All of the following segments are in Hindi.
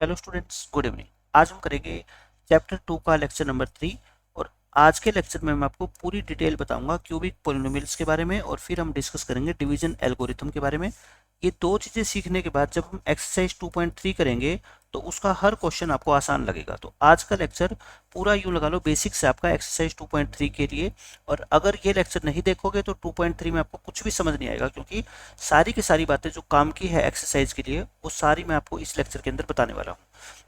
Hello students, good evening. आज हम करेंगे चैप्टर 2 का लेक्चर नंबर 3। और आज के लेक्चर में मैं आपको पूरी डिटेल बताऊंगा क्यूबिक पोलिनोमियल्स के बारे में, और फिर हम डिस्कस करेंगे डिवीजन एल्गोरिथम के बारे में। ये दो चीज़ें सीखने के बाद जब हम एक्सरसाइज 2.3 करेंगे तो उसका हर क्वेश्चन आपको आसान लगेगा। तो आज का लेक्चर पूरा यूँ लगा लो बेसिक से आपका एक्सरसाइज 2.3 के लिए। और अगर ये लेक्चर नहीं देखोगे तो 2.3 में आपको कुछ भी समझ नहीं आएगा, क्योंकि सारी की सारी बातें जो काम की है एक्सरसाइज के लिए वो सारी मैं आपको इस लेक्चर के अंदर बताने वाला हूँ।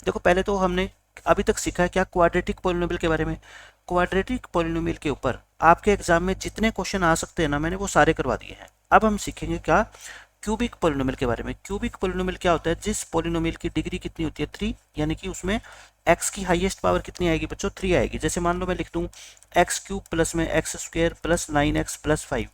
देखो, पहले तो हमने अभी तक सीखा है क्या, क्वाड्रेटिक पोलिनोमियल के बारे में। क्वाड्रेटिक पोलिनोमियल के ऊपर आपके एग्जाम में जितने क्वेश्चन आ सकते हैं ना, मैंने वो सारे करवा दिए हैं। अब हम सीखेंगे क्या, क्यूबिक पोलिनोमियल के बारे में। क्यूबिक पोलिनोमियल क्या होता है, जिस पोलिनोमियल की डिग्री कितनी होती है 3, यानी कि उसमें x की हाईएस्ट पावर कितनी आएगी बच्चों, 3 आएगी। जैसे मान लो मैं लिख दूं एक्स क्यूब प्लस में x square plus 9x plus 5।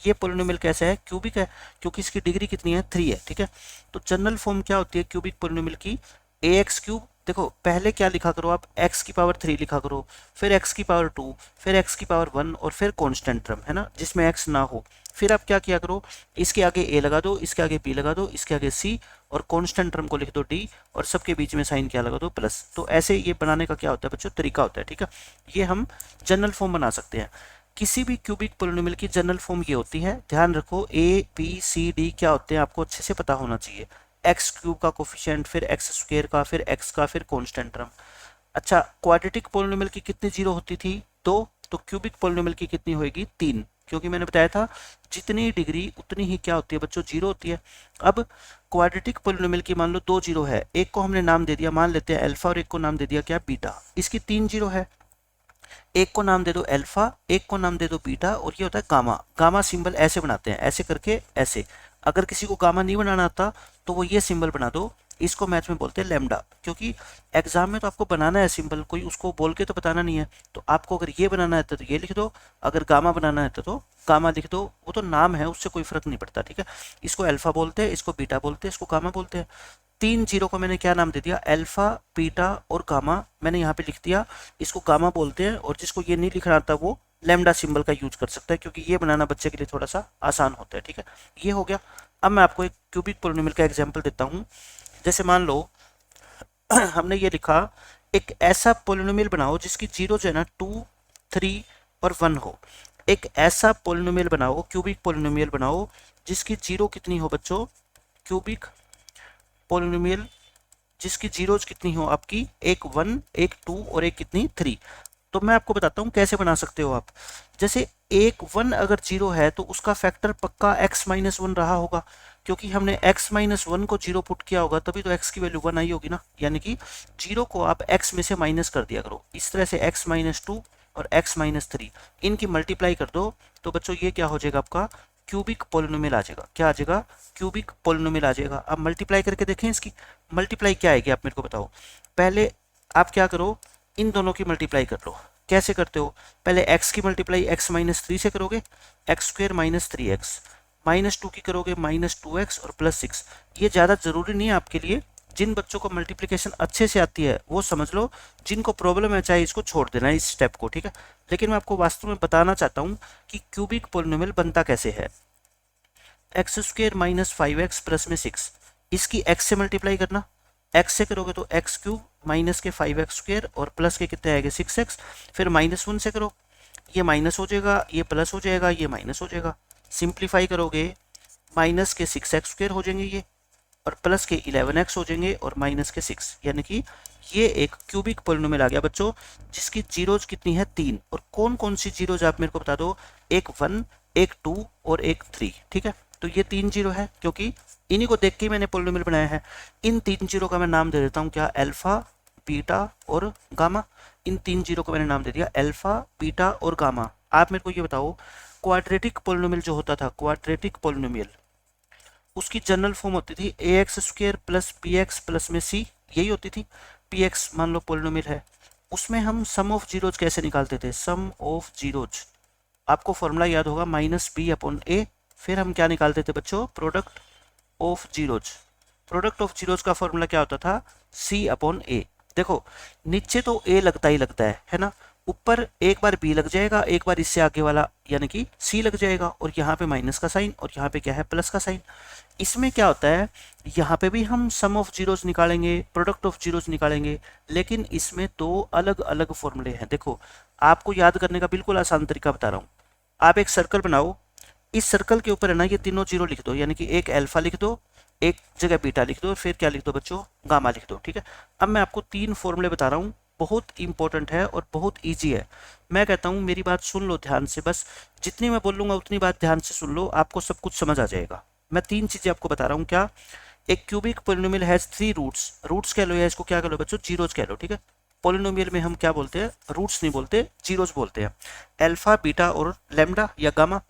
ये पोलिनोमियल कैसा है, क्यूबिक है, क्योंकि इसकी डिग्री कितनी है, 3 है। ठीक है, तो जनरल फॉर्म क्या होती है क्यूबिक पोलिनोमियल की, ए एक्स क्यूब। देखो पहले क्या लिखा करो आप, x की पावर 3 लिखा करो, फिर x की पावर 2, फिर x की पावर 1, और फिर कांस्टेंट टर्म है ना जिसमें x ना हो। फिर आप क्या किया करो, इसके आगे a लगा दो, इसके आगे b लगा दो, इसके आगे c, और कांस्टेंट टर्म को लिख दो d, और सबके बीच में साइन क्या लगा दो, प्लस। तो ऐसे ये बनाने का क्या होता है बच्चों, तरीका होता है। ठीक है, ये हम जनरल फॉर्म बना सकते हैं। किसी भी क्यूबिक पोलिनोमियल की जनरल फॉर्म ये होती है, ध्यान रखो a b c d क्या होते हैं आपको अच्छे से पता होना चाहिए। एक्स क्यूब का कोफिशिएंट, फिर एक्स स्क्वायर का, फिर एक्स का, फिर कांस्टेंट टर्म। अच्छा, क्वाड्रेटिक पोलिनोमियल की कितनी जीरो होती थी, दो। तो क्यूबिक पोलिनोमियल की कितनी होगी, 3, क्योंकि मैंने बताया था जितनी डिग्री उतनी ही क्या होती है बच्चों, जीरो होती है। अब क्वाड्रेटिक पोलिनोमियल की मान लो 2 जीरो है, एक को हमने नाम दे दिया, मान लेते हैं अल्फा, और एक को नाम दे दिया क्या, बीटा। इसकी 3 जीरो है, एक को नाम दे दो अल्फा, एक को नाम दे दो बीटा, और ये होता है गामा। गामा सिंबल ऐसे बनाते हैं, ऐसे करके ऐसे। अगर किसी को गामा नहीं बनाना आता तो वो ये सिंबल बना दो, इसको मैथ में बोलते हैं लैम्डा। क्योंकि एग्जाम में तो आपको बनाना है सिंबल, कोई उसको बोल के तो बताना नहीं है। तो आपको अगर ये बनाना है तो ये लिख दो, अगर गामा बनाना है तो गामा लिख दो। वो तो नाम है, उससे कोई फर्क नहीं पड़ता। ठीक है, इसको अल्फा बोलते हैं, इसको बीटा बोलते हैं, इसको गामा बोलते हैं। 3 जीरो को मैंने क्या नाम दे दिया, अल्फा, बीटा और गामा मैंने यहाँ पे लिख दिया। इसको गामा बोलते हैं, और जिसको ये नहीं लिखना आता वो लैम्डा सिंबल का यूज कर सकता है, क्योंकि ये बनाना बच्चे के लिए थोड़ा सा आसान होता है। ठीक है, ये हो गया। अब मैं आपको एक क्यूबिक पोलिनोमियल का एग्जांपल देता हूँ। जैसे मान लो हमने ये लिखा, एक ऐसा पोलिनोमियल बनाओ जिसकी जीरो जो है ना 2, 3 और 1 हो। एक ऐसा पोलिनोमियल बनाओ, क्यूबिक पोलिनोमियल बनाओ जिसकी जीरो कितनी हो बच्चों, क्यूबिक पोलिनोमियल जिसकी जीरोज कितनी हो आपकी, एक 1, एक 2 और एक कितनी, 3। तो मैं आपको बताता हूँ कैसे बना सकते हो आप। जैसे एक 1 अगर जीरो है तो उसका फैक्टर पक्का x-1 रहा होगा, क्योंकि हमने x-1 को जीरो पुट किया होगा, तभी तो x की वैल्यू 1 आई होगी ना। यानी कि जीरो को आप x में से माइनस कर दिया करो, इस तरह से x-2 और x-3 इनकी मल्टीप्लाई कर दो। तो बच्चों ये क्या हो जाएगा आपका, क्यूबिक पोलिनोमियल आ जाएगा। क्या आ जाएगा, क्यूबिक पोलिनोमियल आ जाएगा। अब मल्टीप्लाई करके देखें, इसकी मल्टीप्लाई क्या आएगी आप मेरे को बताओ। पहले आप क्या करो, इन दोनों की मल्टीप्लाई कर लो। कैसे करते हो, पहले x की मल्टीप्लाई x-3 से करोगे, एक्स स्क्वायर माइनस 3x, -2 की करोगे -2x और +6। ये ज़्यादा जरूरी नहीं है आपके लिए, जिन बच्चों को मल्टीप्लिकेशन अच्छे से आती है वो समझ लो, जिनको प्रॉब्लम है चाहे इसको छोड़ देना इस स्टेप को। ठीक है, लेकिन मैं आपको वास्तव में बताना चाहता हूँ कि क्यूबिक पोलिनोमियल बनता कैसे है। एक्स स्क्वायर -5x प्लस में 6, इसकी x से मल्टीप्लाई करना, x से करोगे तो एक्स क्यूब माइनस के 5x स्क्वायर और प्लस के कितने आएंगे 6x। फिर -1 से करो, ये माइनस हो जाएगा, ये प्लस हो जाएगा, ये माइनस हो जाएगा। सिंप्लीफाई करोगे, माइनस के 6x स्क्वायर हो जाएंगे ये, और प्लस के 11x हो जाएंगे, और माइनस के 6। यानी कि ये एक क्यूबिक पोलिनोमियल आ गया बच्चों, जिसकी जीरोज कितनी है 3। और कौन कौन सी जीरोज आप मेरे को बता दो, एक 1, एक 2 और एक 3। ठीक है, तो ये 3 जीरो है, क्योंकि इन्हीं को देख के मैंने पोलिनोमियल बनाया है। इन 3 जीरो का मैं नाम दे देता हूँ क्या, अल्फा, बीटा और गामा। इन 3 जीरो को मैंने नाम दे दिया अल्फा, बीटा और गामा। आप मेरे को ये बताओ, क्वाड्रेटिक पोलिनोमियल जो होता था, क्वाड्रेटिक पोलिनोमियल, उसकी जनरल फॉर्म होती थी a x squared plus b x plus में सी, यही होती थी। पी एक्स मान लो पोलिनोमियल है, उसमें हम सम ऑफ जीरोज कैसे निकालते थे, सम ऑफ जीरोज आपको फॉर्मूला याद होगा, -b/a। फिर हम क्या निकालते थे बच्चों, product of zeros. Product of zeros का फॉर्मूला क्या होता था, c/a। देखो नीचे तो a लगता ही लगता है ना, ऊपर एक बार बी लग जाएगा, एक बार इससे आगे वाला यानी कि सी लग जाएगा, और यहाँ पे माइनस का साइन और यहाँ पे क्या है प्लस का साइन। इसमें क्या होता है, यहाँ पे भी हम सम ऑफ जीरोज निकालेंगे, प्रोडक्ट ऑफ जीरोज निकालेंगे, लेकिन इसमें दो अलग अलग फॉर्मूले हैं। देखो आपको याद करने का बिल्कुल आसान तरीका बता रहा हूँ। आप एक सर्कल बनाओ, इस सर्कल के ऊपर है ना ये तीनों जीरो लिख दो, यानी कि एक अल्फा लिख दो, एक जगह बीटा लिख दो, और फिर क्या लिख दो बच्चों, गामा लिख दो। ठीक है, अब मैं आपको तीन फॉर्मूले बता रहा हूँ, बहुत इंपॉर्टेंट है और बहुत इजी है। मैं कहता हूँ मेरी बात सुन लो ध्यान से, बस जितनी मैं बोलूँगा उतनी बात ध्यान से सुन लो, आपको सब कुछ समझ आ जाएगा। मैं तीन चीज़ें आपको बता रहा हूँ। क्या, एक cubic polynomial has three roots, roots कह लो या इसको क्या कह लो बच्चों, जीरोज कह लो। ठीक है, पोलिनोमियल में हम क्या बोलते हैं, रूट्स नहीं बोलते, जीरोज बोलते हैं। अल्फा बीटा और लैम्डा या गामा,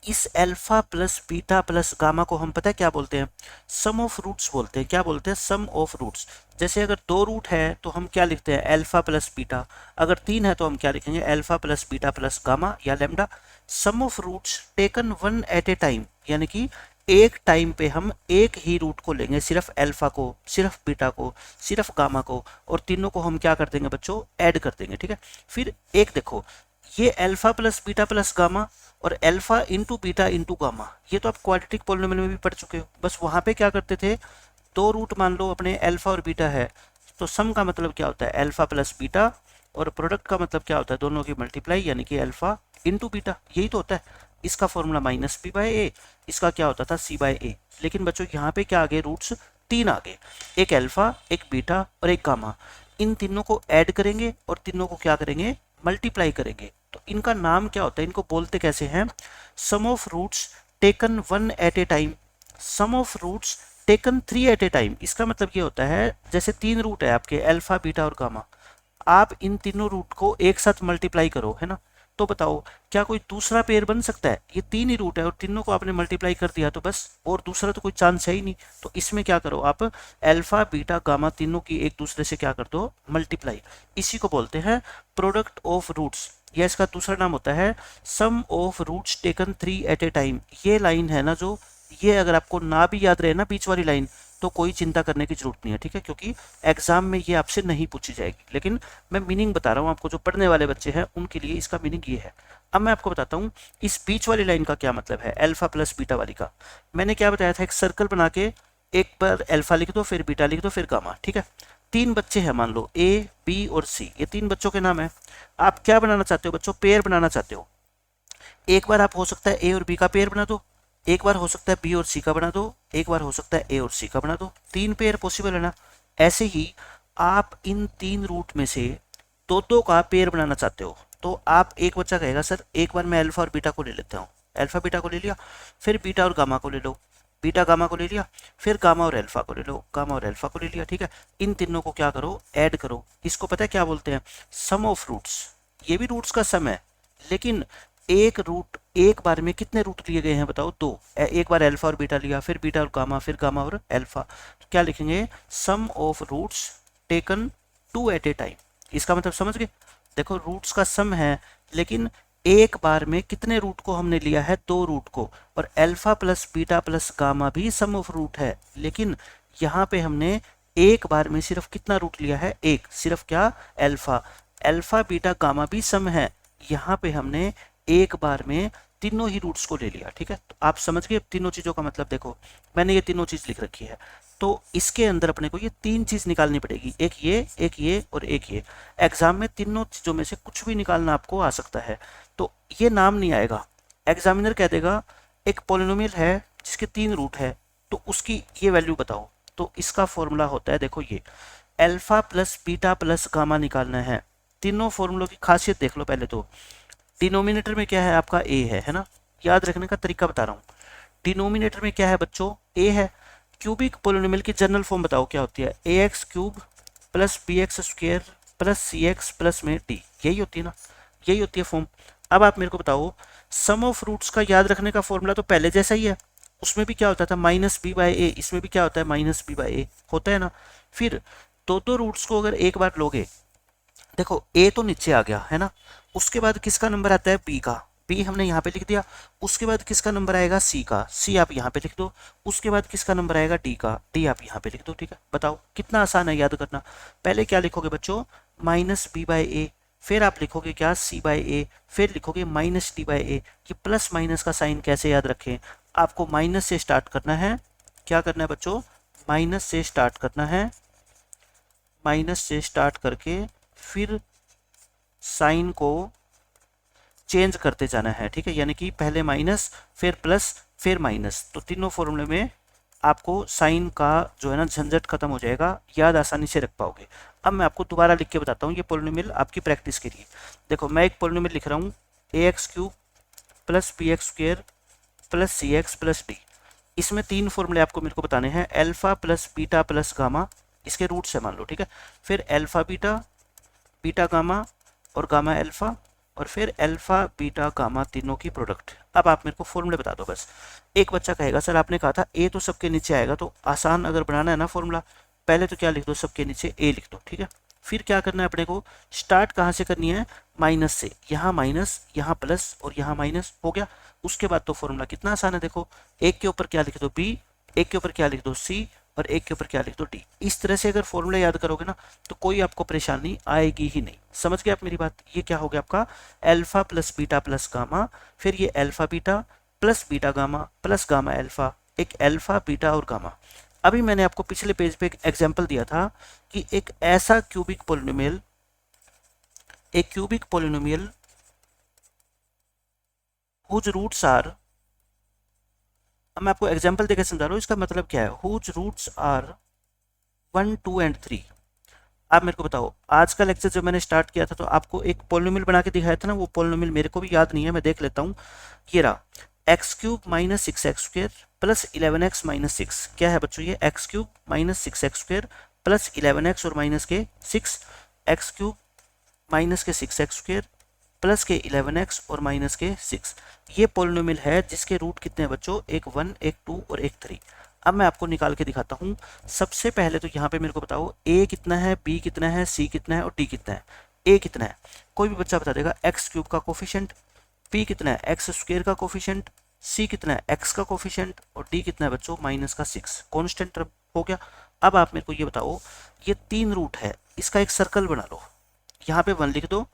इस alpha plus beta plus gamma को हम पता है क्या बोलते हैं, सम ऑफ रूट्स बोलते हैं। क्या बोलते हैं, सम ऑफ रूट्स। जैसे अगर दो रूट है तो हम क्या लिखते हैं, अल्फा प्लस बीटा। अगर तीन है तो हम क्या लिखेंगे, alpha plus beta plus gamma या lambda. Sum of roots taken one at a time, यानी कि एक टाइम पे हम एक ही रूट को लेंगे, सिर्फ अल्फा को, सिर्फ बीटा को, सिर्फ गामा को, और तीनों को हम क्या कर देंगे बच्चों, ऐड कर देंगे। ठीक है, फिर एक देखो, ये alpha plus beta plus gamma और alpha into beta into gamma, ये तो आप क्वाड्रेटिक पॉलिनोमियल में भी पढ़ चुके हो। बस वहां पे क्या करते थे, दो रूट मान लो अपने अल्फा और बीटा है, तो सम का मतलब क्या होता है, अल्फा प्लस बीटा, और प्रोडक्ट का मतलब क्या होता है, दोनों की मल्टीप्लाई, यानी कि अल्फा इंटू बीटा, यही तो होता है। इसका फॉर्मूला माइनस बी बाय ए, इसका क्या होता था, सी बाय ए। लेकिन बच्चों यहाँ पे क्या आ गए, रूट्स तीन आ गए, एक अल्फा, एक बीटा और एक गामा। इन तीनों को ऐड करेंगे और तीनों को क्या करेंगे, मल्टीप्लाई करेंगे। तो इनका नाम क्या होता है, इनको बोलते कैसे हैं, sum of roots taken one at a time, sum of roots taken three at a time. इसका मतलब ये होता है, जैसे तीन रूट है आपके अल्फा बीटा और गामा, आप इन तीनों रूट को एक साथ मल्टीप्लाई करो, है ना, तो बताओ क्या कोई दूसरा पेयर बन सकता है, ये तीन ही रूट है और तीनों को आपने मल्टीप्लाई कर दिया तो बस, और दूसरा तो कोई चांस है ही नहीं। तो इसमें क्या करो आप, अल्फा बीटा गामा तीनों की एक दूसरे से क्या कर दो, मल्टीप्लाई। इसी को बोलते हैं प्रोडक्ट ऑफ रूट्स, या इसका दूसरा नाम होता है sum of roots taken three at a time. ये लाइन है ना जो, ये अगर आपको ना भी याद रहे ना बीच वाली लाइन, तो कोई चिंता करने की जरूरत नहीं है। ठीक है, क्योंकि एग्जाम में ये आपसे नहीं पूछी जाएगी, लेकिन मैं मीनिंग बता रहा हूँ आपको, जो पढ़ने वाले बच्चे हैं उनके लिए इसका मीनिंग ये है। अब मैं आपको बताता हूँ इस बीच वाली लाइन का क्या मतलब है, अल्फा प्लस बीटा वाली का। मैंने क्या बताया था, एक सर्कल बना के एक बार अल्फा लिख दो, फिर बीटा लिख दो, फिर गामा। ठीक है, तीन बच्चे हैं मान लो, ए बी और सी, ये तीन बच्चों के नाम है। आप क्या बनाना चाहते हो बच्चों, पेयर बनाना चाहते हो। एक बार आप हो सकता है ए और बी का पेयर बना दो, एक बार हो सकता है बी और सी का बना दो, एक बार हो सकता है ए और सी का बना दो। तीन पेयर पॉसिबल है ना। ऐसे ही आप इन तीन रूट में से दो दो का पेयर बनाना चाहते हो, तो आप, एक बच्चा कहेगा सर एक बार मैं अल्फा और बीटा को ले लेता हूँ, अल्फा बीटा को ले लिया, फिर बीटा और गामा को ले लो, बीटा गामा को ले लिया, फिर गामा और अल्फा को ले लो, गामा और अल्फा को ले लिया। ठीक है, इन तीनों को क्या करो, ऐड करो। इसको पता है क्या बोलते हैं, सम ऑफ रूट्स। ये भी रूट्स का सम है, लेकिन एक रूट, एक बार में कितने रूट लिए गए हैं बताओ, दो। एक बार अल्फा और बीटा लिया, फिर बीटा और गामा, फिर गामा और अल्फा, तो क्या लिखेंगे, sum of roots taken two at a time. इसका मतलब समझ गए। देखो रूट्स का सम है, लेकिन एक बार में कितने रूट को हमने लिया है, दो रूट को। और alpha plus beta plus gamma भी सम ऑफ रूट है, लेकिन यहाँ पे हमने एक बार में सिर्फ कितना रूट लिया है, एक, सिर्फ क्या, अल्फा। अल्फा बीटा गामा भी सम है, यहाँ पे हमने एक बार में तीनों ही रूट्स को ले लिया। ठीक है, तो आप समझ गए तीनों चीजों का मतलब। देखो मैंने ये तीनों चीज लिख रखी है, तो इसके अंदर अपने को ये तीन चीज निकालनी पड़ेगी, एक ये और एक ये। एग्जाम में तीनों चीजों में से कुछ भी निकालना आपको आ सकता है, तो ये नाम नहीं आएगा। एग्जामिनर कह देगा एक पोलिनोमियल है जिसके तीन रूट है, तो उसकी ये वैल्यू बताओ। तो इसका फॉर्मूला होता है, देखो ये alpha plus beta plus gamma निकालना है। तीनों फॉर्मूलों की खासियत देख लो पहले तो। डिनोमिनेटर में क्या है आपका, ए है ना, याद रखने का तरीका बता रहा हूँ। डिनोमिनेटर में क्या है बच्चों, ए है। क्यूबिक पोलिनोमियल की जनरल फॉर्म बताओ क्या होती है, a x cube plus b x square plus c x plus में डी, यही होती है ना, यही होती है फॉर्म। अब आप मेरे को बताओ, सम ऑफ रूट्स का याद रखने का फॉर्मूला तो पहले जैसा ही है, उसमें भी क्या होता था, माइनस बी बाय ए, इसमें भी क्या होता है, माइनस बी बाय ए होता है ना। फिर दो दो रूट्स को अगर एक बार लोगे, देखो ए तो नीचे आ गया है ना, उसके बाद किसका नंबर आता है, बी का, बी हमने यहाँ पे लिख दिया। उसके बाद किसका नंबर आएगा, सी का, सी आप यहाँ पे लिख दो। उसके बाद किसका नंबर आएगा, डी का, डी आप यहाँ पे लिख दो। ठीक है, बताओ कितना आसान है याद करना। पहले क्या लिखोगे बच्चों, माइनस बी बाय ए, फिर आप लिखोगे क्या, सी बाई ए, फिर लिखोगे माइनस डी बाई ए। कि प्लस माइनस का साइन कैसे याद रखें, आपको माइनस से स्टार्ट करना है। क्या करना है बच्चों, माइनस से स्टार्ट करना है, माइनस से स्टार्ट करके फिर साइन को चेंज करते जाना है, ठीक है। यानी कि पहले माइनस, फिर प्लस, फिर माइनस, तो तीनों फॉर्मूले में आपको साइन का जो है ना झंझट खत्म हो जाएगा, याद आसानी से रख पाओगे। अब मैं आपको दोबारा लिख के बताता हूँ ये पॉलिनोमियल आपकी प्रैक्टिस के लिए। देखो मैं एक पॉलिनोमियल लिख रहा हूँ, a x cube plus b x square plus c x plus d. इसमें तीन फॉर्मूले आपको मेरे को बताने हैं, alpha plus beta plus gamma, इसके रूट से मान लो, ठीक है। फिर अल्फा बीटा, बीटा गामा और गामा अल्फा, और फिर अल्फा बीटा गामा तीनों की प्रोडक्ट। अब आप मेरे को फॉर्मूले बता दो बस। एक बच्चा कहेगा सर आपने कहा था ए तो सबके नीचे आएगा, तो आसान अगर बनाना है ना फॉर्मूला, पहले तो क्या लिख दो, सबके नीचे ए लिख दो, ठीक है। फिर क्या करना है अपने को, स्टार्ट कहाँ से करनी है, माइनस से। यहाँ माइनस, यहाँ प्लस और यहाँ माइनस, हो गया। उसके बाद तो फॉर्मूला कितना आसान है, देखो एक के ऊपर क्या लिख दो बी, एक के ऊपर क्या लिख दो सी, और एक के ऊपर क्या लिख दो डी। इस तरह से अगर फॉर्मूला याद करोगे ना तो कोई आपको परेशानी आएगी ही नहीं। समझ गए आप मेरी बात। ये क्या हो गया आपका, alpha plus beta plus gamma, फिर ये alpha beta plus beta gamma plus gamma alpha, एक अल्फा बीटा और गामा। अभी मैंने आपको पिछले पेज पे एक एग्जांपल दिया था कि एक ऐसा क्यूबिक पॉलिनोमियल, एक cubic polynomial whose roots are, अब मैं आपको एग्जांपल देकर समझा रहा हूँ, इसका मतलब क्या है, हुज रूट्स आर 1, 2 एंड 3। आप मेरे को बताओ, आज का लेक्चर जब मैंने स्टार्ट किया था तो आपको एक पॉलिनोमियल बना के दिखाया था ना, वो पॉलिनोमियल मेरे को भी याद नहीं है, मैं देख लेता हूँ। ये रहा, x cube minus six x square plus 11x minus six. क्या है बच्चों ये, x cube minus six x square plus 11x और माइनस के 6, एक्स क्यूब माइनस के 6x स्क्वेयर प्लस के 11x और माइनस के 6। ये पॉलिनोमियल है जिसके रूट कितने हैं बच्चों, एक 1, एक 2 और एक 3। अब मैं आपको निकाल के दिखाता हूँ। सबसे पहले तो यहाँ पे मेरे को बताओ a कितना है, b कितना है, c कितना है और d कितना है। a कितना है, कोई भी बच्चा बता देगा, एक्स क्यूब का कोफिशिएंट, p कितना है, एक्स स्क्वेयर का कोफिशिएंट, c कितना है, x का कोफिशिएंट, और d कितना है बच्चों, माइनस का 6, कॉन्स्टेंट टर्म हो गया। अब आप मेरे को ये बताओ, ये 3 रूट है, इसका एक सर्कल बना लो। यहाँ पे 1 लिख दो,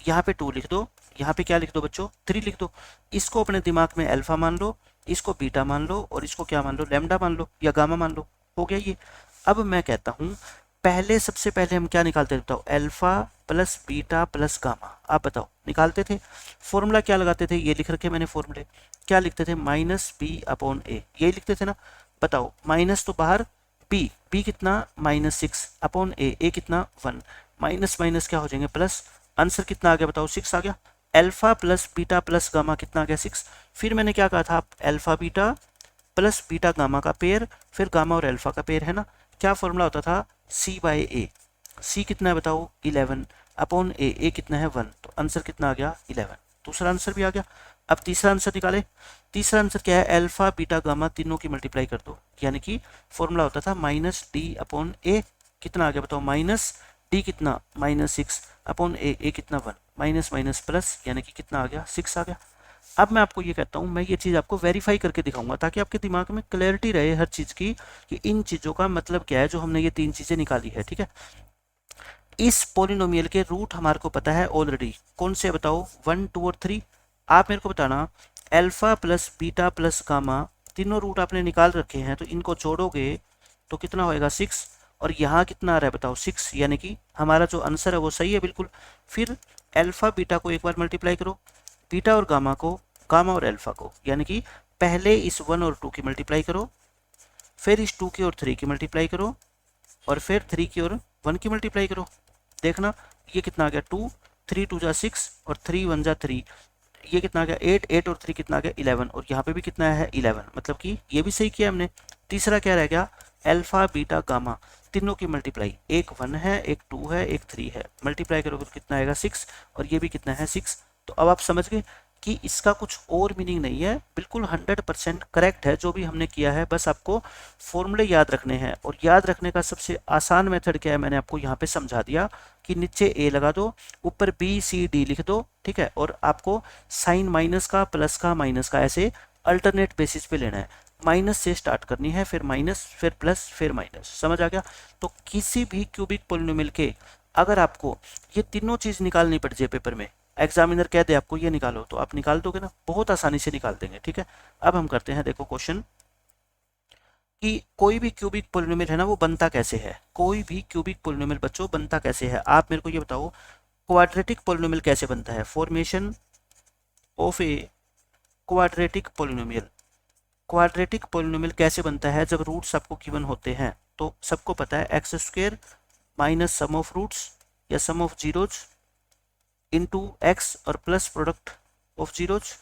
यहाँ पे 2 लिख दो, यहाँ पे क्या लिख दो बच्चों, 3 लिख दो। इसको अपने दिमाग में अल्फा मान लो, इसको बीटा मान लो, और इसको क्या मान लो, लैम्डा मान लो या गामा मान लो। हो गया ये। अब मैं कहता हूँ पहले, सबसे पहले हम क्या निकालते थे बताओ, alpha plus beta plus gamma. आप बताओ निकालते थे, फॉर्मूला क्या लगाते थे, ये लिख रखे मैंने फॉर्मूले, क्या लिखते थे, माइनस बी अपॉन ए, यही लिखते थे ना। बताओ माइनस तो बाहर, बी कितना, माइनस 6 अपॉन ए कितना 1, माइनस माइनस क्या हो जाएंगे प्लस, आंसर कितना आ गया बताओ, 6 आ गया। Alpha plus beta plus gamma कितना आ गया, 6। फिर मैंने क्या कहा था, alpha beta plus beta gamma का पेयर, फिर गामा और अल्फा का पेयर है ना। क्या फॉर्मूला होता था, सी बाई ए। सी कितना है बताओ, 11 अपॉन ए कितना है 1, तो आंसर कितना आ गया 11। दूसरा आंसर भी आ गया। अब तीसरा आंसर निकाले। तीसरा आंसर क्या है, अल्फा बीटा गामा तीनों की मल्टीप्लाई कर दो, यानी कि फॉर्मूला होता था माइनस डी अपॉन ए, कितना आ गया बताओ, माइनस डी कितना, माइनस 6 अपॉन ए कितना 1, माइनस माइनस प्लस, यानी कि कितना आ गया 6 आ गया। अब मैं आपको ये कहता हूँ, मैं ये चीज़ आपको वेरीफाई करके दिखाऊंगा ताकि आपके दिमाग में क्लैरिटी रहे हर चीज़ की कि इन चीज़ों का मतलब क्या है जो हमने ये 3 चीज़ें निकाली है, ठीक है। इस पोलिनोमियल के रूट हमारे को पता है ऑलरेडी, कौन से बताओ, 1, 2 और 3। आप मेरे को बताना, alpha plus beta plus gamma तीनों रूट आपने निकाल रखे हैं, तो इनको जोड़ोगे तो कितना होएगा 6, और यहाँ कितना आ रहा है बताओ 6, यानी कि हमारा जो आंसर है वो सही है बिल्कुल। फिर अल्फा बीटा को एक बार मल्टीप्लाई करो, बीटा और गामा को, गामा और अल्फा को, यानी कि पहले इस 1 और 2 की मल्टीप्लाई करो, फिर इस 2 की और 3 की मल्टीप्लाई करो, और फिर 3 की और 1 की मल्टीप्लाई करो। देखना ये कितना आ गया 2, 3 2 जा 6 और 3 1 जा 3, ये कितना आ गया 8, 8 और 3 कितना आ गया 11, और यहाँ पे भी कितना है 11, मतलब कि ये भी सही किया हमने। तीसरा क्या रह गया, अल्फा बीटा गामा तीनों की मल्टीप्लाई, एक 1 है, एक 2 है, एक 3 है, मल्टीप्लाई करोगे तो कितना आएगा 6, और ये भी कितना है 6। तो अब आप समझ गए कि इसका कुछ और मीनिंग नहीं है, बिल्कुल 100% करेक्ट है जो भी हमने किया है। बस आपको फॉर्मूले याद रखने हैं, और याद रखने का सबसे आसान मेथड क्या है, मैंने आपको यहाँ पे समझा दिया कि नीचे ए लगा दो, ऊपर बी सी डी लिख दो, ठीक है। और आपको साइन माइनस का, प्लस का, माइनस का ऐसे अल्टरनेट बेसिस पे लेना है। माइनस से स्टार्ट करनी है, फिर माइनस, फिर प्लस, फिर माइनस। समझ आ गया। तो किसी भी क्यूबिक पॉलिनोमियल के अगर आपको ये तीनों चीज़ निकालनी पड़ जाए पेपर में, एग्जामिनर कह दे आपको ये निकालो, तो आप निकाल दोगे ना, बहुत आसानी से निकाल देंगे। ठीक है, अब हम करते हैं, देखो क्वेश्चन कि कोई भी क्यूबिक पोलिनोमियल है ना, वो बनता कैसे है। कोई भी क्यूबिक पोलिनोमियल बच्चों बनता कैसे है, आप मेरे को ये बताओ। क्वाड्रेटिक पोलिनोमियल कैसे बनता है, formation of a quadratic polynomial. Quadratic polynomial कैसे बनता है, जब रूट्स आपको गिवन होते हैं। तो सबको पता है x square minus sum of roots या sum of zeros into x और plus product of zeros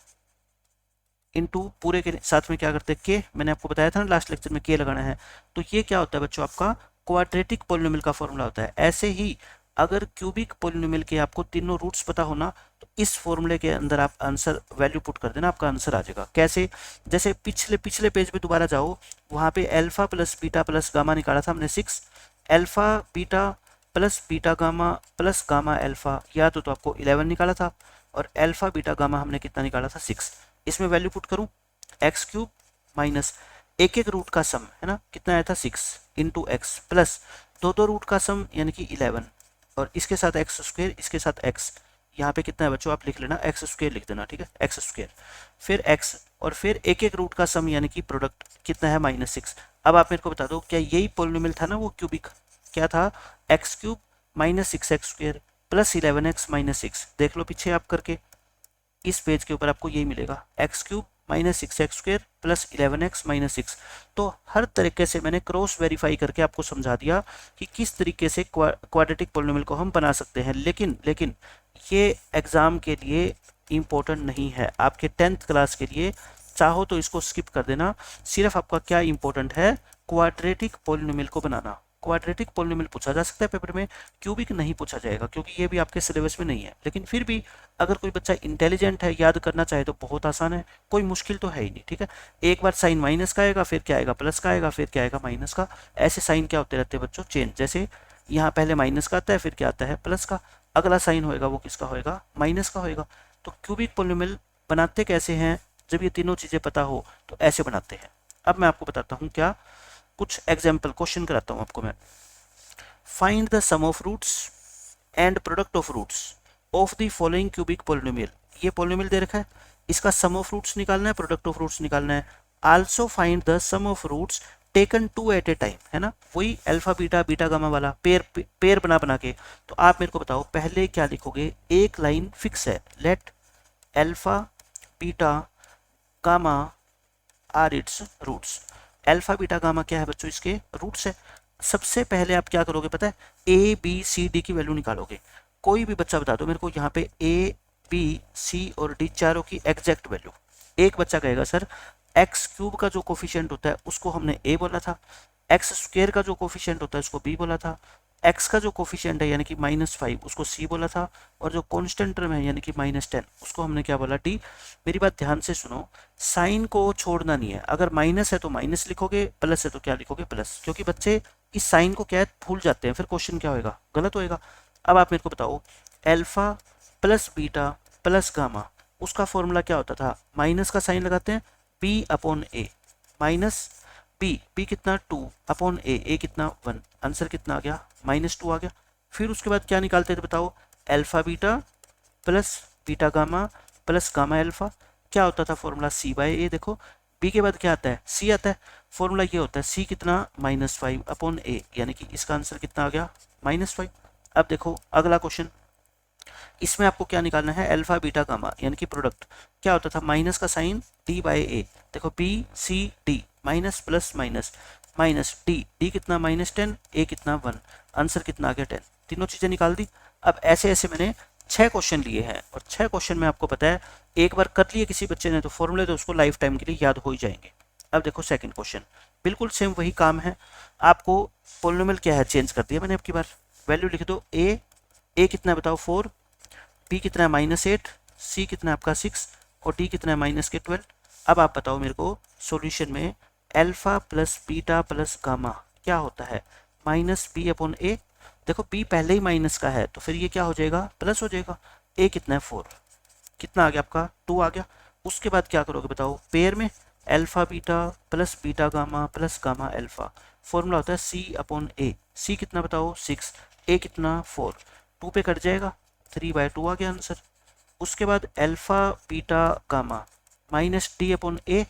into पूरे के साथ में क्या करते हैं के, मैंने आपको बताया था ना लास्ट लेक्चर में के लगाना है। तो ये क्या होता है बच्चों, आपका क्वाड्रेटिक पोलिनोमियल का फॉर्मूला होता है। ऐसे ही अगर क्यूबिक पोलिनोमियल के आपको तीनों रूट्स पता होना, तो इस फॉर्मूले के अंदर आप आंसर वैल्यू पुट कर देना, आपका आंसर आ जाएगा। कैसे, जैसे पिछले पेज पे दोबारा जाओ, वहां पे alpha plus beta plus gamma निकाला था हमने 6, alpha beta plus beta gamma plus gamma alpha, या तो आपको 11 निकाला था, और अल्फा बीटा गामा हमने कितना निकाला था 6। इसमें वैल्यू पुट करूं, एक्स क्यूब माइनस एक एक रूट का सम है ना, कितना आया था 6 इंटू एक्स प्लस दो रूट का सम यानी कि 11, और इसके साथ एक्स स्क्वायर, इसके साथ एक्स, यहाँ पे कितना है बच्चों आप लिख लेना, एक्स स्क्वायर लिख देना। ठीक है, एक्स स्क्वायर फिर एक्स, और फिर एक एक रूट का सम यानी कि प्रोडक्ट कितना है -6। अब आप मेरे को बता दो, क्या यही पोलिनोमियल था ना वो क्यूबिक, क्या था, x cube minus 6x square plus 11x minus 6। देख लो पीछे आप करके, इस पेज के ऊपर आपको यही मिलेगा, x cube minus 6x square plus 11x minus 6। तो हर तरीके से मैंने क्रॉस वेरीफाई करके आपको समझा दिया कि किस तरीके से क्वाड्रेटिक पोलिनोमियल को हम बना सकते हैं। लेकिन ये एग्जाम के लिए इम्पोर्टेंट नहीं है, आपके 10th क्लास के लिए। चाहो तो इसको स्किप कर देना, सिर्फ आपका क्या इंपॉर्टेंट है, क्वाड्रेटिक पोलिनोमियल को बनाना। क्वाड्रेटिक पोलिनोमियल पूछा जा सकता है पेपर में, क्यूबिक नहीं पूछा जाएगा क्योंकि ये भी आपके सिलेबस में नहीं है। लेकिन फिर भी अगर कोई बच्चा इंटेलिजेंट है, याद करना चाहे तो बहुत आसान है, कोई मुश्किल तो है ही नहीं। ठीक है, एक बार साइन माइनस का आएगा, फिर क्या आएगा प्लस का आएगा, फिर क्या आएगा माइनस का, ऐसे साइन क्या होते रहते हैं बच्चों, चेंज। जैसे यहाँ पहले माइनस का आता है, फिर क्या आता है प्लस का, अगला साइन होएगा वो किसका होएगा, माइनस का होएगा। तो क्यूबिक पोलिनोमियल बनाते कैसे हैं, जब ये तीनों चीजें पता हो तो ऐसे बनाते हैं। अब मैं आपको बताता हूँ, क्या कुछ एग्जाम्पल क्वेश्चन कराता हूँ आपको मैं। Find the sum of roots and product of roots of the following cubic polynomial. ये पोलिनोमियल दे रखा है, इसका सम ऑफ रूट्स निकालना है, प्रोडक्ट ऑफ रूट्स निकालना है। Also find the sum of roots taken 2 at a time, है ना, वही अल्फा बीटा बीटा गामा वाला पेयर बना के। तो आप मेरे को बताओ पहले क्या लिखोगे, एक लाइन फिक्स है, let alpha beta gamma are its roots. Alpha beta gamma क्या है बच्चों, इसके रूट्स है। सबसे पहले आप क्या करोगे पता है, ए बी सी डी की वैल्यू निकालोगे। कोई भी बच्चा बता दो मेरे को यहाँ पे ए बी सी और डी चारों की एग्जैक्ट वैल्यू। एक बच्चा कहेगा सर एक्स क्यूब का जो कोफिशिएंट होता है उसको हमने ए बोला था, एक्स स्क्वायर का जो कोफिशिएंट होता है उसको बी बोला था, एक्स का जो कोफिशिएंट है यानी कि -5 उसको सी बोला था, और जो कांस्टेंट टर्म है यानी कि -10 उसको हमने क्या बोला, डी। मेरी बात ध्यान से सुनो, साइन को छोड़ना नहीं है, अगर माइनस है तो माइनस लिखोगे, प्लस है तो क्या लिखोगे प्लस, क्योंकि बच्चे इस साइन को क्या है भूल जाते हैं, फिर क्वेश्चन क्या होएगा, गलत होएगा। अब आप मेरे को बताओ, alpha plus beta plus gamma, उसका फॉर्मूला क्या होता था, माइनस का साइन लगाते हैं, बी अपॉन ए, माइनस बी कितना 2 अपॉन ए कितना 1, आंसर कितना आ गया -2 आ गया। फिर उसके बाद क्या निकालते थे बताओ, alpha beta plus beta gamma plus gamma alpha, क्या होता था फॉर्मूला C/A। देखो बी के बाद क्या आता है, सी आता है, फॉर्मूला ये होता है सी कितना -5 अपॉन ए, यानी कि इसका आंसर कितना आ गया -5। अब देखो अगला क्वेश्चन, इसमें आपको क्या निकालना है, अल्फा बीटा गामा यानी कि प्रोडक्ट, क्या होता था माइनस का साइन D/A। देखो B C D, minus plus minus minus D कितना -10, ए कितना 1, आंसर कितना आ गया 10। तीनों चीजें निकाल दी। अब ऐसे ऐसे मैंने 6 क्वेश्चन लिए हैं, और 6 क्वेश्चन में आपको पता है एक बार कर लिए किसी बच्चे ने तो फॉर्मूले तो उसको लाइफ टाइम के लिए याद हो ही जाएंगे। अब देखो सेकंड क्वेश्चन, बिल्कुल सेम वही काम है, आपको पोलिनोमियल क्या है चेंज कर दिया मैंने, अब की बार वैल्यू लिख दो, ए कितना बताओ 4, बी कितना है -8, सी कितना है आपका 6, और डी कितना है -12। अब आप बताओ मेरे को सॉल्यूशन में alpha plus beta plus gamma क्या होता है, -b अपॉन ए। देखो b पहले ही माइनस का है तो फिर ये क्या हो जाएगा, प्लस हो जाएगा। a कितना है 4, कितना आ गया आपका 2 आ गया। उसके बाद क्या करोगे बताओ, पेयर में alpha beta plus beta gamma plus gamma alpha, formula होता है c अपॉन ए। सी कितना बताओ 6, ए कितना 4, 2 पे कट जाएगा, 3/2 आ गया आंसर। उसके बाद alpha beta gamma minus d upon a,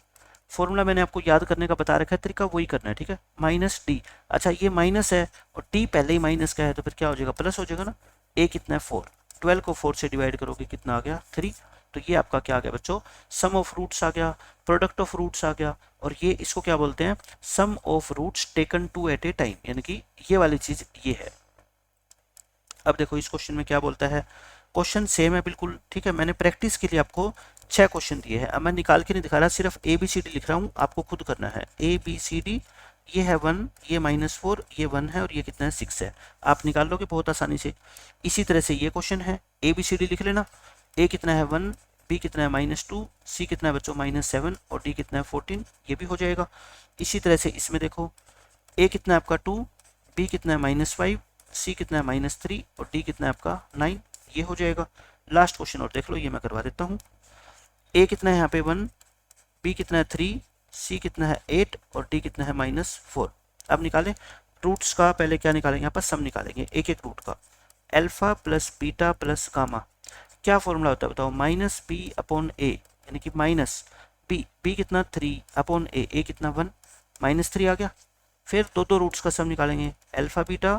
formula मैंने आपको याद करने का बता रखा है, तरीका वही करना है, ठीक है। माइनस डी, अच्छा ये माइनस है और डी पहले ही माइनस का है तो फिर क्या हो जाएगा, प्लस हो जाएगा ना। ए कितना है 4, 12 को 4 से डिवाइड करोगे कितना आ गया 3। तो ये आपका क्या आ गया बच्चों, सम ऑफ रूट्स आ गया, प्रोडक्ट ऑफ रूट्स आ गया, और ये इसको क्या बोलते हैं, sum of roots taken two at a time, यानी कि ये वाली चीज ये है। अब देखो इस क्वेश्चन में क्या बोलता है, क्वेश्चन सेम है बिल्कुल, ठीक है। मैंने प्रैक्टिस के लिए आपको 6 क्वेश्चन दिए हैं, अब मैं निकाल के नहीं दिखा रहा, सिर्फ ए बी सी डी लिख रहा हूँ, आपको खुद करना है। ए बी सी डी, ये है 1, ये -4, ये 1 है और ये कितना है 6 है, आप निकाल लोगे बहुत आसानी से। इसी तरह से ये क्वेश्चन है, ए बी सी डी लिख लेना। ए कितना है 1, बी कितना है -2, सी कितना है बच्चों -7 और डी कितना है 14, ये भी हो जाएगा। इसी तरह से इसमें देखो, ए कितना है आपका 2, बी कितना है -5, सी कितना है -3 और डी कितना है आपका 9, ये हो जाएगा। लास्ट क्वेश्चन और देख लो, ये मैं करवा देता हूँ। ए कितना है यहाँ पे 1, बी कितना है 3, सी कितना है 8 और डी कितना है -4। अब निकालें रूट्स का, पहले क्या निकालेंगे, यहाँ पर सम निकालेंगे एक एक रूट का। Alpha plus beta plus gamma, क्या फॉर्मूला होता है बताओ, माइनस बी अपॉन ए, यानी कि माइनस बी, बी कितना 3 अपॉन ए कितना 1, -3 आ गया। फिर दो दो रूट्स का सम निकालेंगे, alpha beta,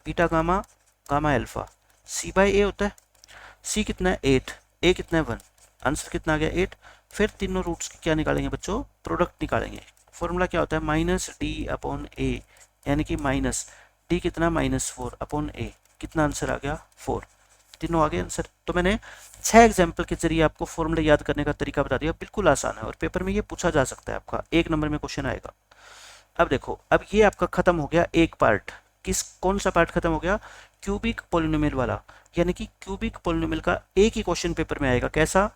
beta gamma, gamma alpha, c by a होता है। सी कितना है 8, ए कितना है 1, आंसर कितना आ गया 8। फिर तीनों रूट्स की क्या निकालेंगे बच्चों, प्रोडक्ट निकालेंगे। फॉर्मूला क्या होता है, माइनस डी अपॉन ए, यानी कि माइनस डी कितना -4 अपॉन ए, कितना आंसर आ गया 4, तीनों आ गए आंसर। तो मैंने 6 एग्जाम्पल के जरिए आपको फॉर्मूला याद करने का तरीका बता दिया, बिल्कुल आसान है और पेपर में ये पूछा जा सकता है, आपका 1 नंबर में क्वेश्चन आएगा। अब देखो, अब ये आपका खत्म हो गया एक पार्ट, कौन सा पार्ट खत्म हो गया, क्यूबिक पोलिनोमियल वाला, यानी कि क्यूबिक पोलिनोमियल का एक ही क्वेश्चन पेपर में आएगा। कैसा,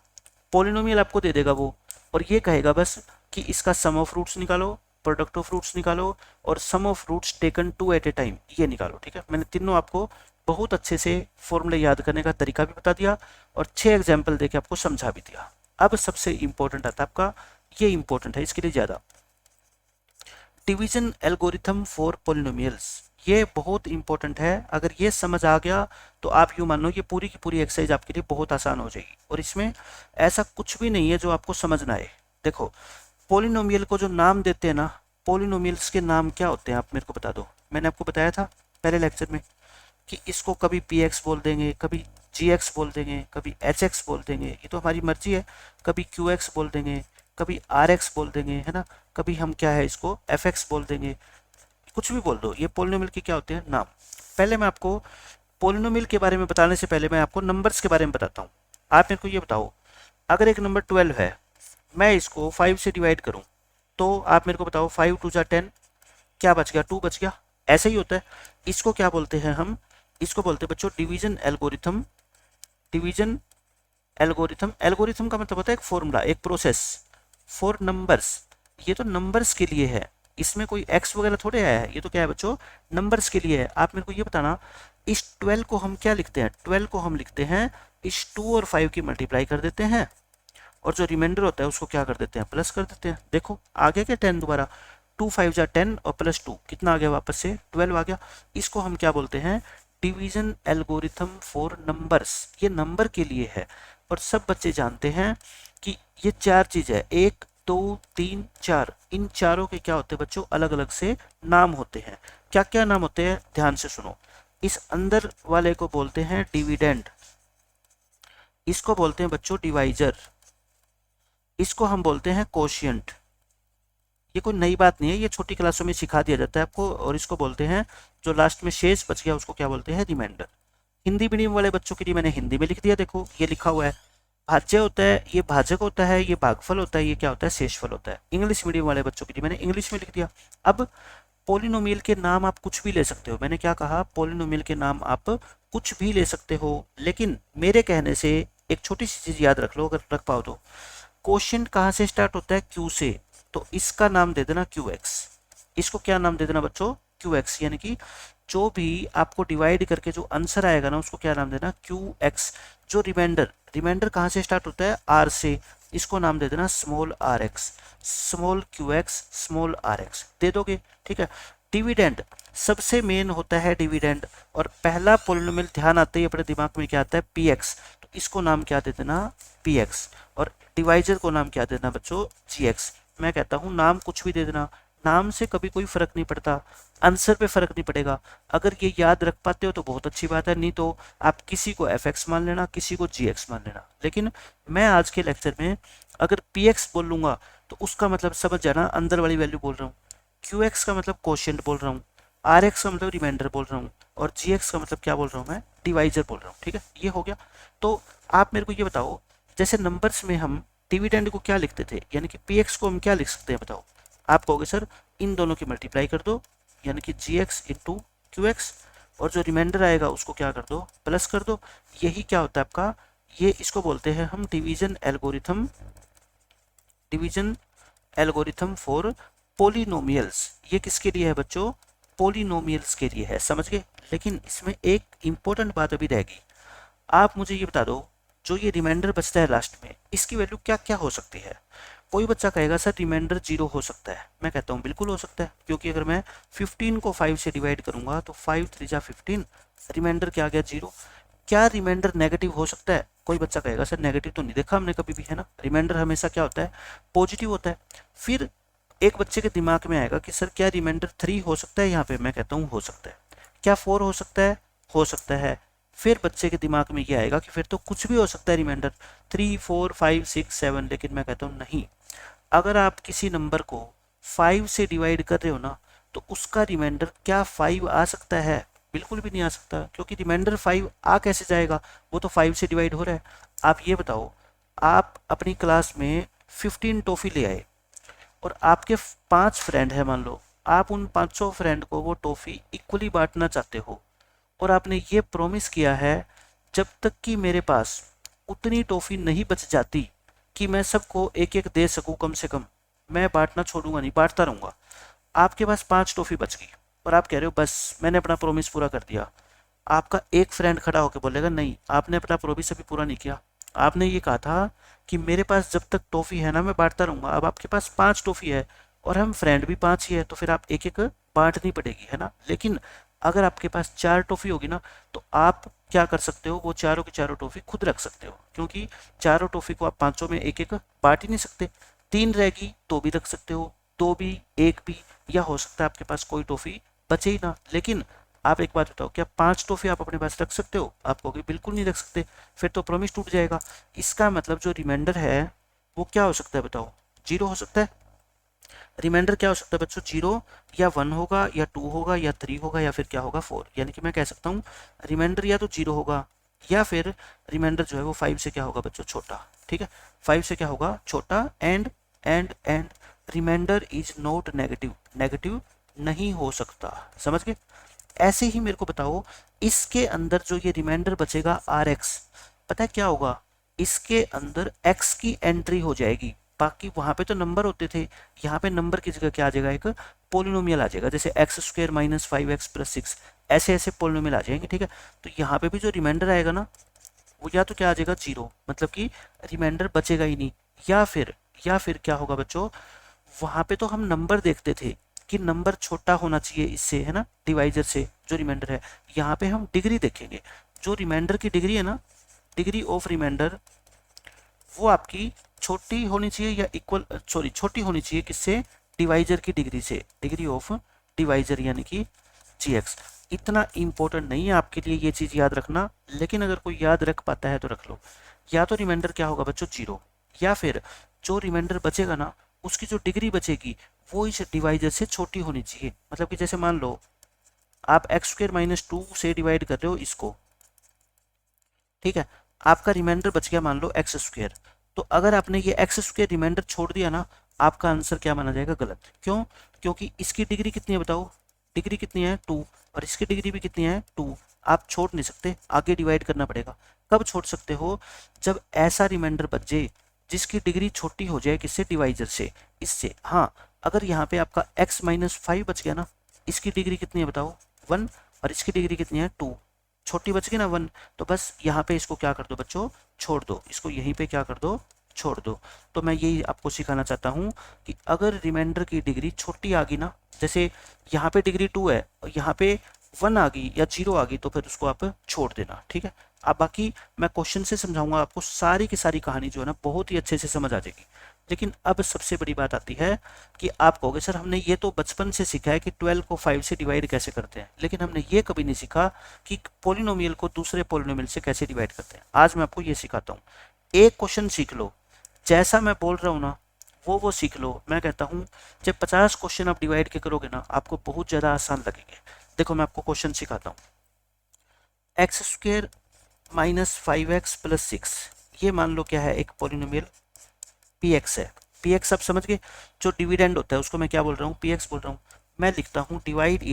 पोलिनोमियल आपको दे देगा वो, और ये कहेगा बस कि इसका सम ऑफ रूट्स निकालो, प्रोडक्ट ऑफ रूट्स निकालो और sum of roots taken two at a time, ये निकालो, ठीक है। मैंने तीनों आपको बहुत अच्छे से फॉर्मूले याद करने का तरीका भी बता दिया और 6 एग्जाम्पल देके आपको समझा भी दिया। अब सबसे इंपॉर्टेंट आता है आपका, ये इंपॉर्टेंट है इसके लिए ज़्यादा, डिवीजन एल्गोरिथम फॉर पोलिनोमियल्स, ये बहुत इंपॉर्टेंट है। अगर ये समझ आ गया तो आप यूँ मान लो ये पूरी की पूरी एक्सरसाइज आपके लिए बहुत आसान हो जाएगी, और इसमें ऐसा कुछ भी नहीं है जो आपको समझ ना आए। देखो, पोलिनोमियल को जो नाम देते हैं ना, पोलिनोमियल्स के नाम क्या होते हैं आप मेरे को बता दो। मैंने आपको बताया था पहले लेक्चर में कि इसको कभी पी एक्स बोल देंगे, कभी जी एक्स बोल देंगे, कभी एच एक्स बोल देंगे, ये तो हमारी मर्जी है, कभी क्यू एक्स बोल देंगे, कभी आर एक्स बोल देंगे, है ना, कभी हम क्या है इसको एफ एक्स बोल देंगे, कुछ भी बोल दो। ये पोलिनोमियल के क्या होते हैं नाम। पहले मैं आपको पोलिनोमियल के बारे में बताने से पहले मैं आपको नंबर्स के बारे में बताता हूँ। आप मेरे को ये बताओ, अगर एक नंबर 12 है, मैं इसको 5 से डिवाइड करूँ तो आप मेरे को बताओ 5 2 जा 10, क्या बच गया 2 बच गया, ऐसे ही होता है। इसको क्या बोलते हैं हम, इसको बोलते हैं बच्चों division algorithm. Division algorithm, algorithm का मतलब होता है एक फॉर्मूला, एक प्रोसेस फॉर नंबर्स। ये तो नंबर्स के लिए है, इसमें कोई एक्स वगैरह थोड़े आया है, ये तो क्या है बच्चों नंबर्स के लिए है। आप मेरे को ये बताना, इस 12 को हम क्या लिखते हैं, 12 को हम लिखते हैं इस 2 और 5 की मल्टीप्लाई कर देते हैं, और जो रिमाइंडर होता है उसको क्या कर देते हैं, प्लस कर देते हैं। देखो आ गया क्या 10 दोबारा, 2 5 जा 10 और +2 कितना आ गया वापस से 12 आ गया। इसको हम क्या बोलते हैं, डिवीजन एल्गोरिथम फॉर नंबर्स, ये नंबर के लिए है। और सब बच्चे जानते हैं कि ये 4 चीज है, 1 2 3 4, इन चारों के क्या होते हैं बच्चों, अलग अलग से नाम होते हैं। क्या क्या नाम होते हैं, ध्यान से सुनो। इस अंदर वाले को बोलते हैं डिविडेंड, इसको बोलते हैं बच्चों डिवाइजर, इसको हम बोलते हैं कोशिएंट। ये कोई नई बात नहीं है, ये छोटी क्लासों में सिखा दिया जाता है आपको। और इसको बोलते हैं, जो लास्ट में शेष बच गया उसको क्या बोलते हैं, रिमाइंडर। हिंदी मीडियम वाले बच्चों के लिए मैंने हिंदी में लिख दिया, देखो ये लिखा हुआ है। भाज्य होता है, ये भाजक होता है, ये भागफल होता है, ये क्या होता है, शेषफल होता है। इंग्लिश मीडियम वाले बच्चों के लिए मैंने इंग्लिश में लिख दिया। अब पोलिनोमियल के नाम आप कुछ भी ले सकते हो, मैंने क्या कहा, पोलिनोमियल के नाम आप कुछ भी ले सकते हो, लेकिन मेरे कहने से एक छोटी सी चीज याद रख लो, अगर रख पाओ तो। क्वोशिएंट कहाँ से स्टार्ट होता है, क्यू से, तो इसका नाम दे देना क्यू एक्स। इसको क्या नाम दे देना बच्चों, क्यू एक्स, यानी कि जो भी आपको डिवाइड करके जो आंसर आएगा ना उसको क्या नाम देना, क्यू एक्स। जो रिमाइंडर, रिमाइंडर कहाँ से स्टार्ट होता है, आर से, इसको नाम दे देना small r x, small q x, small r x दे दोगे, ठीक है। डिविडेंड सबसे मेन होता है डिविडेंड, और पहला पोलिनोमियल ध्यान आते ही अपने दिमाग में क्या आता है, पी एक्स, तो इसको नाम क्या दे देना, पी एक्स, और डिवाइजर को नाम क्या देना बच्चों, जी एक्स। मैं कहता हूँ नाम कुछ भी दे देना, नाम से कभी कोई फर्क नहीं पड़ता, आंसर पे फर्क नहीं पड़ेगा। अगर ये याद रख पाते हो तो बहुत अच्छी बात है, नहीं तो आप किसी को एफ एक्स मान लेना, किसी को जी एक्स मान लेना। लेकिन मैं आज के लेक्चर में अगर पी एक्स बोल लूंगा तो उसका मतलब समझ जाना अंदर वाली वैल्यू बोल रहा हूँ, क्यू एक्स का मतलब क्वोशिएंट बोल रहा हूँ, आर एक्स का मतलब रिमाइंडर बोल रहा हूँ, और जी एक्स का मतलब क्या बोल रहा हूँ मैं, डिवाइजर बोल रहा हूँ। ठीक है, ये हो गया। तो आप मेरे को ये बताओ, जैसे नंबर्स में हम डिविडेंड को क्या लिखते थे, यानी कि पी एक्स को हम क्या लिख सकते हैं बताओ। आप कहोगे सर इन दोनों की मल्टीप्लाई कर दो, यानी कि जी एक्स इंटू क्यू एक्स, और जो रिमाइंडर आएगा उसको क्या कर दो, प्लस कर दो। यही क्या होता है आपका, ये इसको बोलते हैं हम division algorithm, division algorithm for polynomials. ये किसके लिए है बच्चों, पोलिनोमियल्स के लिए है, समझ गए। लेकिन इसमें एक इंपॉर्टेंट बात अभी रहेगी, आप मुझे ये बता दो, जो ये रिमाइंडर बचता है लास्ट में, इसकी वैल्यू क्या क्या हो सकती है। कोई बच्चा कहेगा सर रिमाइंडर 0 हो सकता है, मैं कहता हूँ बिल्कुल हो सकता है, क्योंकि अगर मैं 15 को 5 से डिवाइड करूंगा तो 5 3 जा 15, रिमाइंडर क्या आ गया 0। क्या रिमाइंडर नेगेटिव हो सकता है, कोई बच्चा कहेगा सर नेगेटिव तो नहीं देखा हमने कभी भी, है ना, रिमाइंडर हमेशा क्या होता है, पॉजिटिव होता है। फिर एक बच्चे के दिमाग में आएगा कि सर क्या रिमाइंडर 3 हो सकता है, यहाँ पे मैं कहता हूँ हो सकता है। क्या 4 हो सकता है, हो सकता है। फिर बच्चे के दिमाग में ये आएगा कि फिर तो कुछ भी हो सकता है रिमाइंडर 3 4 5 6 7, लेकिन मैं कहता हूँ नहीं, अगर आप किसी नंबर को 5 से डिवाइड कर रहे हो ना, तो उसका रिमाइंडर क्या 5 आ सकता है, बिल्कुल भी नहीं आ सकता, क्योंकि रिमाइंडर 5 आ कैसे जाएगा, वो तो 5 से डिवाइड हो रहा है। आप ये बताओ, आप अपनी क्लास में 15 टॉफी ले आए और आपके 5 फ्रेंड है, मान लो आप उन 500 फ्रेंड को वो टॉफी इक्वली बांटना चाहते हो, और आपने ये प्रॉमिस किया है जब तक कि मेरे पास उतनी टॉफी नहीं बच जाती कि मैं सबको एक एक दे सकूं, कम से कम मैं बांटना छोड़ूंगा नहीं, बांटता रहूंगा। आपके पास 5 टॉफी बच गई और आप कह रहे हो बस मैंने अपना प्रॉमिस पूरा कर दिया। आपका एक फ्रेंड खड़ा होकर बोलेगा नहीं, आपने अपना प्रॉमिस अभी पूरा नहीं किया, आपने ये कहा था कि मेरे पास जब तक टॉफी है ना मैं बांटता रहूंगा। अब आपके पास 5 टॉफी है और हम फ्रेंड भी 5 ही है, तो फिर आप एक एक बांटनी पड़ेगी, है ना। लेकिन अगर आपके पास 4 टॉफी होगी ना, तो आप क्या कर सकते हो, वो चारों की चारों टॉफी खुद रख सकते हो, क्योंकि चारों टॉफी को आप 500 में एक एक बांट ही नहीं सकते। 3 रहेगी तो भी रख सकते हो, 2 भी, 1 भी, या हो सकता है आपके पास कोई टॉफी बचे ही ना। लेकिन आप एक बात बताओ, क्या 5 टॉफी आप अपने पास रख सकते हो, आप कहोगे बिल्कुल नहीं रख सकते, फिर तो प्रॉमिस टूट जाएगा। इसका मतलब जो रिमाइंडर है वो क्या हो सकता है बताओ, 0 हो सकता है। रिमाइंडर क्या हो सकता है बच्चों, 0 या 1 होगा, या 2 होगा, या 3 होगा, या फिर क्या होगा 4। यानी कि मैं कह सकता हूँ रिमाइंडर या तो 0 होगा, या फिर रिमाइंडर जो है वो 5 से क्या होगा बच्चों, छोटा। ठीक है, 5 से क्या होगा, छोटा। And remainder is not negative, negative नहीं हो सकता, समझ गए। ऐसे ही मेरे को बताओ, इसके अंदर जो ये रिमाइंडर बचेगा आर एक्स, पता है क्या होगा, इसके अंदर एक्स की एंट्री हो जाएगी। बाकी वहां पे तो नंबर होते थे, यहाँ पे नंबर की जगह क्या आ जाएगा, एक पोलिनोमियल आ जाएगा, जैसे x square minus 5x plus 6, ऐसे ऐसे पोलिनोमियल आ जाएंगे। ठीक है, तो यहाँ पे भी जो रिमाइंडर आएगा ना, वो या तो क्या आ जाएगा 0, मतलब कि रिमाइंडर बचेगा ही नहीं, या फिर क्या होगा बच्चों, वहां पे तो हम नंबर देखते थे कि नंबर छोटा होना चाहिए इससे, है ना, डिवाइजर से जो रिमाइंडर है। यहाँ पे हम डिग्री देखेंगे, जो रिमाइंडर की डिग्री है ना, डिग्री ऑफ रिमाइंडर, वो आपकी छोटी होनी चाहिए या इक्वल, सॉरी छोटी होनी चाहिए किससे, डिवाइजर की डिग्री से, डिग्री ऑफ डिवाइजर यानी कि जी एक्स। इतना इंपॉर्टेंट नहीं है आपके लिए ये चीज याद रखना, लेकिन अगर कोई याद रख पाता है तो रख लो। या तो रिमाइंडर क्या होगा बच्चों 0, या फिर जो रिमाइंडर बचेगा ना, उसकी जो डिग्री बचेगी वो इस डिवाइजर से छोटी होनी चाहिए। मतलब कि जैसे मान लो आप एक्स स्क्र माइनस 2 से डिवाइड कर रहे हो इसको, ठीक है, आपका रिमाइंडर बच गया मान लो एक्स स्क्वायर, तो अगर आपने ये एक्स स्क्वायर रिमाइंडर छोड़ दिया ना, आपका आंसर क्या माना जाएगा, गलत। क्यों, क्योंकि इसकी डिग्री कितनी है बताओ, डिग्री कितनी है 2, और इसकी डिग्री भी कितनी है 2, आप छोड़ नहीं सकते, आगे डिवाइड करना पड़ेगा। कब छोड़ सकते हो, जब ऐसा रिमाइंडर बच जाए जिसकी डिग्री छोटी हो जाए, किससे, डिवाइजर से, इससे। हाँ, अगर यहाँ पे आपका x माइनस 5 बच गया ना, इसकी डिग्री कितनी है बताओ 1, और इसकी डिग्री कितनी है 2, छोटी बच गई ना 1, तो बस यहाँ पे इसको क्या कर दो बच्चों, छोड़ दो, इसको यहीं पे क्या कर दो, छोड़ दो। तो मैं यही आपको सिखाना चाहता हूँ कि अगर रिमाइंडर की डिग्री छोटी आ गई ना, जैसे यहाँ पे डिग्री 2 है और यहाँ पे 1 आ गई या 0 आ गई तो फिर उसको आप छोड़ देना, ठीक है। अब बाकी मैं क्वेश्चन से समझाऊंगा आपको, सारी की सारी कहानी जो है ना बहुत ही अच्छे से समझ आ जाएगी। लेकिन अब सबसे बड़ी बात आती है कि आप कहोगे सर हमने ये तो बचपन से सीखा है कि 12 को 5 से डिवाइड कैसे करते हैं, लेकिन हमने ये कभी नहीं सीखा कि पोलिनोमियल को दूसरे पोलिनोमियल से कैसे डिवाइड करते हैं। आज मैं आपको ये सिखाता हूँ। एक क्वेश्चन सीख लो, जैसा मैं बोल रहा हूँ ना वो सीख लो। मैं कहता हूँ जब 50 क्वेश्चन आप डिवाइड के करोगे ना आपको बहुत ज़्यादा आसान लगेंगे। देखो मैं आपको क्वेश्चन सिखाता हूँ। X square minus 5x plus 6, ये मान लो क्या है, एक पोलिनोमियल पी एक्स है। पी एक्स आप समझ गए, जो डिविडेंड होता है उसको मैं क्या बोल रहा हूँ, पी एक्स बोल रहा हूँ। मैं लिखता हूँ divide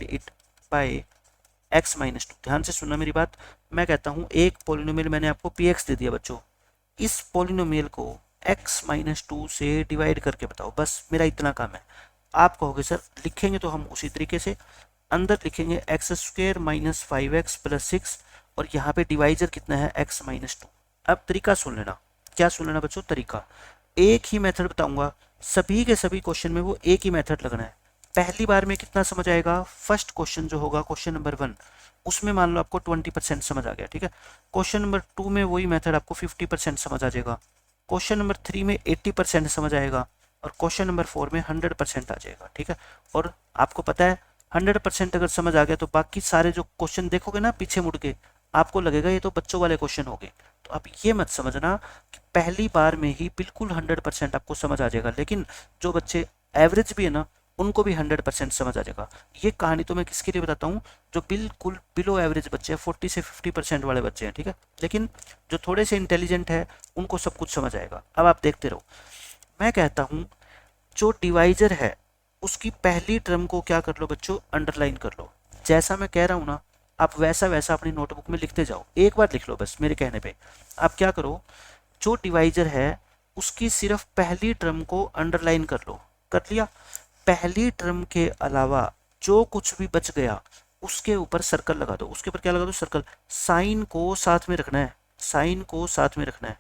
it by x minus 2। ध्यान से सुनना मेरी बात। मैं कहता हूँ एक पोलिनोमियल मैंने आपको पी एक्स दे दिया बच्चों, इस पोलिनोमियल को x माइनस 2 से डिवाइड करके बताओ, बस मेरा इतना काम है। आप कहोगे सर लिखेंगे तो हम उसी तरीके से अंदर लिखेंगे x square minus 5x plus 6 और यहाँ पे डिवाइजर कितना है x माइनस 2। अब तरीका सुन लेना, क्या सुन लेना बच्चों, तरीका एक ही मेथड बताऊंगा, सभी के सभी क्वेश्चन में वो एक ही मेथड लगना है। पहली बार में कितना समझ आएगा, फर्स्ट क्वेश्चन जो होगा क्वेश्चन नंबर 1 उसमें मान लो आपको 20% समझ आ गया, ठीक है। क्वेश्चन नंबर 2 में वही मेथड आपको 50% समझ आ जाएगा, क्वेश्चन नंबर 3 में 80% समझ आएगा और क्वेश्चन नंबर 4 में 100% आ जाएगा, ठीक है। और आपको पता है 100% अगर समझ आ गया तो बाकी सारे जो क्वेश्चन देखोगे ना पीछे मुड़ के आपको लगेगा ये तो बच्चों वाले क्वेश्चन हो गए। तो आप ये मत समझना कि पहली बार में ही बिल्कुल 100% आपको समझ आ जाएगा, लेकिन जो बच्चे एवरेज भी है ना उनको भी 100% समझ आ जाएगा। ये कहानी तो मैं किसके लिए बताता हूँ, जो बिल्कुल बिलो एवरेज बच्चे हैं, 40 से 50% वाले बच्चे हैं, ठीक है। लेकिन जो थोड़े से इंटेलिजेंट है उनको सब कुछ समझ आएगा। अब आप देखते रहो, मैं कहता हूँ जो डिवाइजर है उसकी पहली टर्म को क्या कर लो बच्चों, अंडरलाइन कर लो। जैसा मैं कह रहा हूँ ना आप वैसा वैसा अपनी नोटबुक में लिखते जाओ, एक बार लिख लो बस मेरे कहने पे। आप क्या करो, जो डिवाइजर है उसकी सिर्फ पहली टर्म को अंडरलाइन कर लो, कर लिया। पहली टर्म के अलावा जो कुछ भी बच गया उसके ऊपर सर्कल लगा दो, उसके ऊपर क्या लगा दो, सर्कल। साइन को साथ में रखना है, साइन को साथ में रखना है।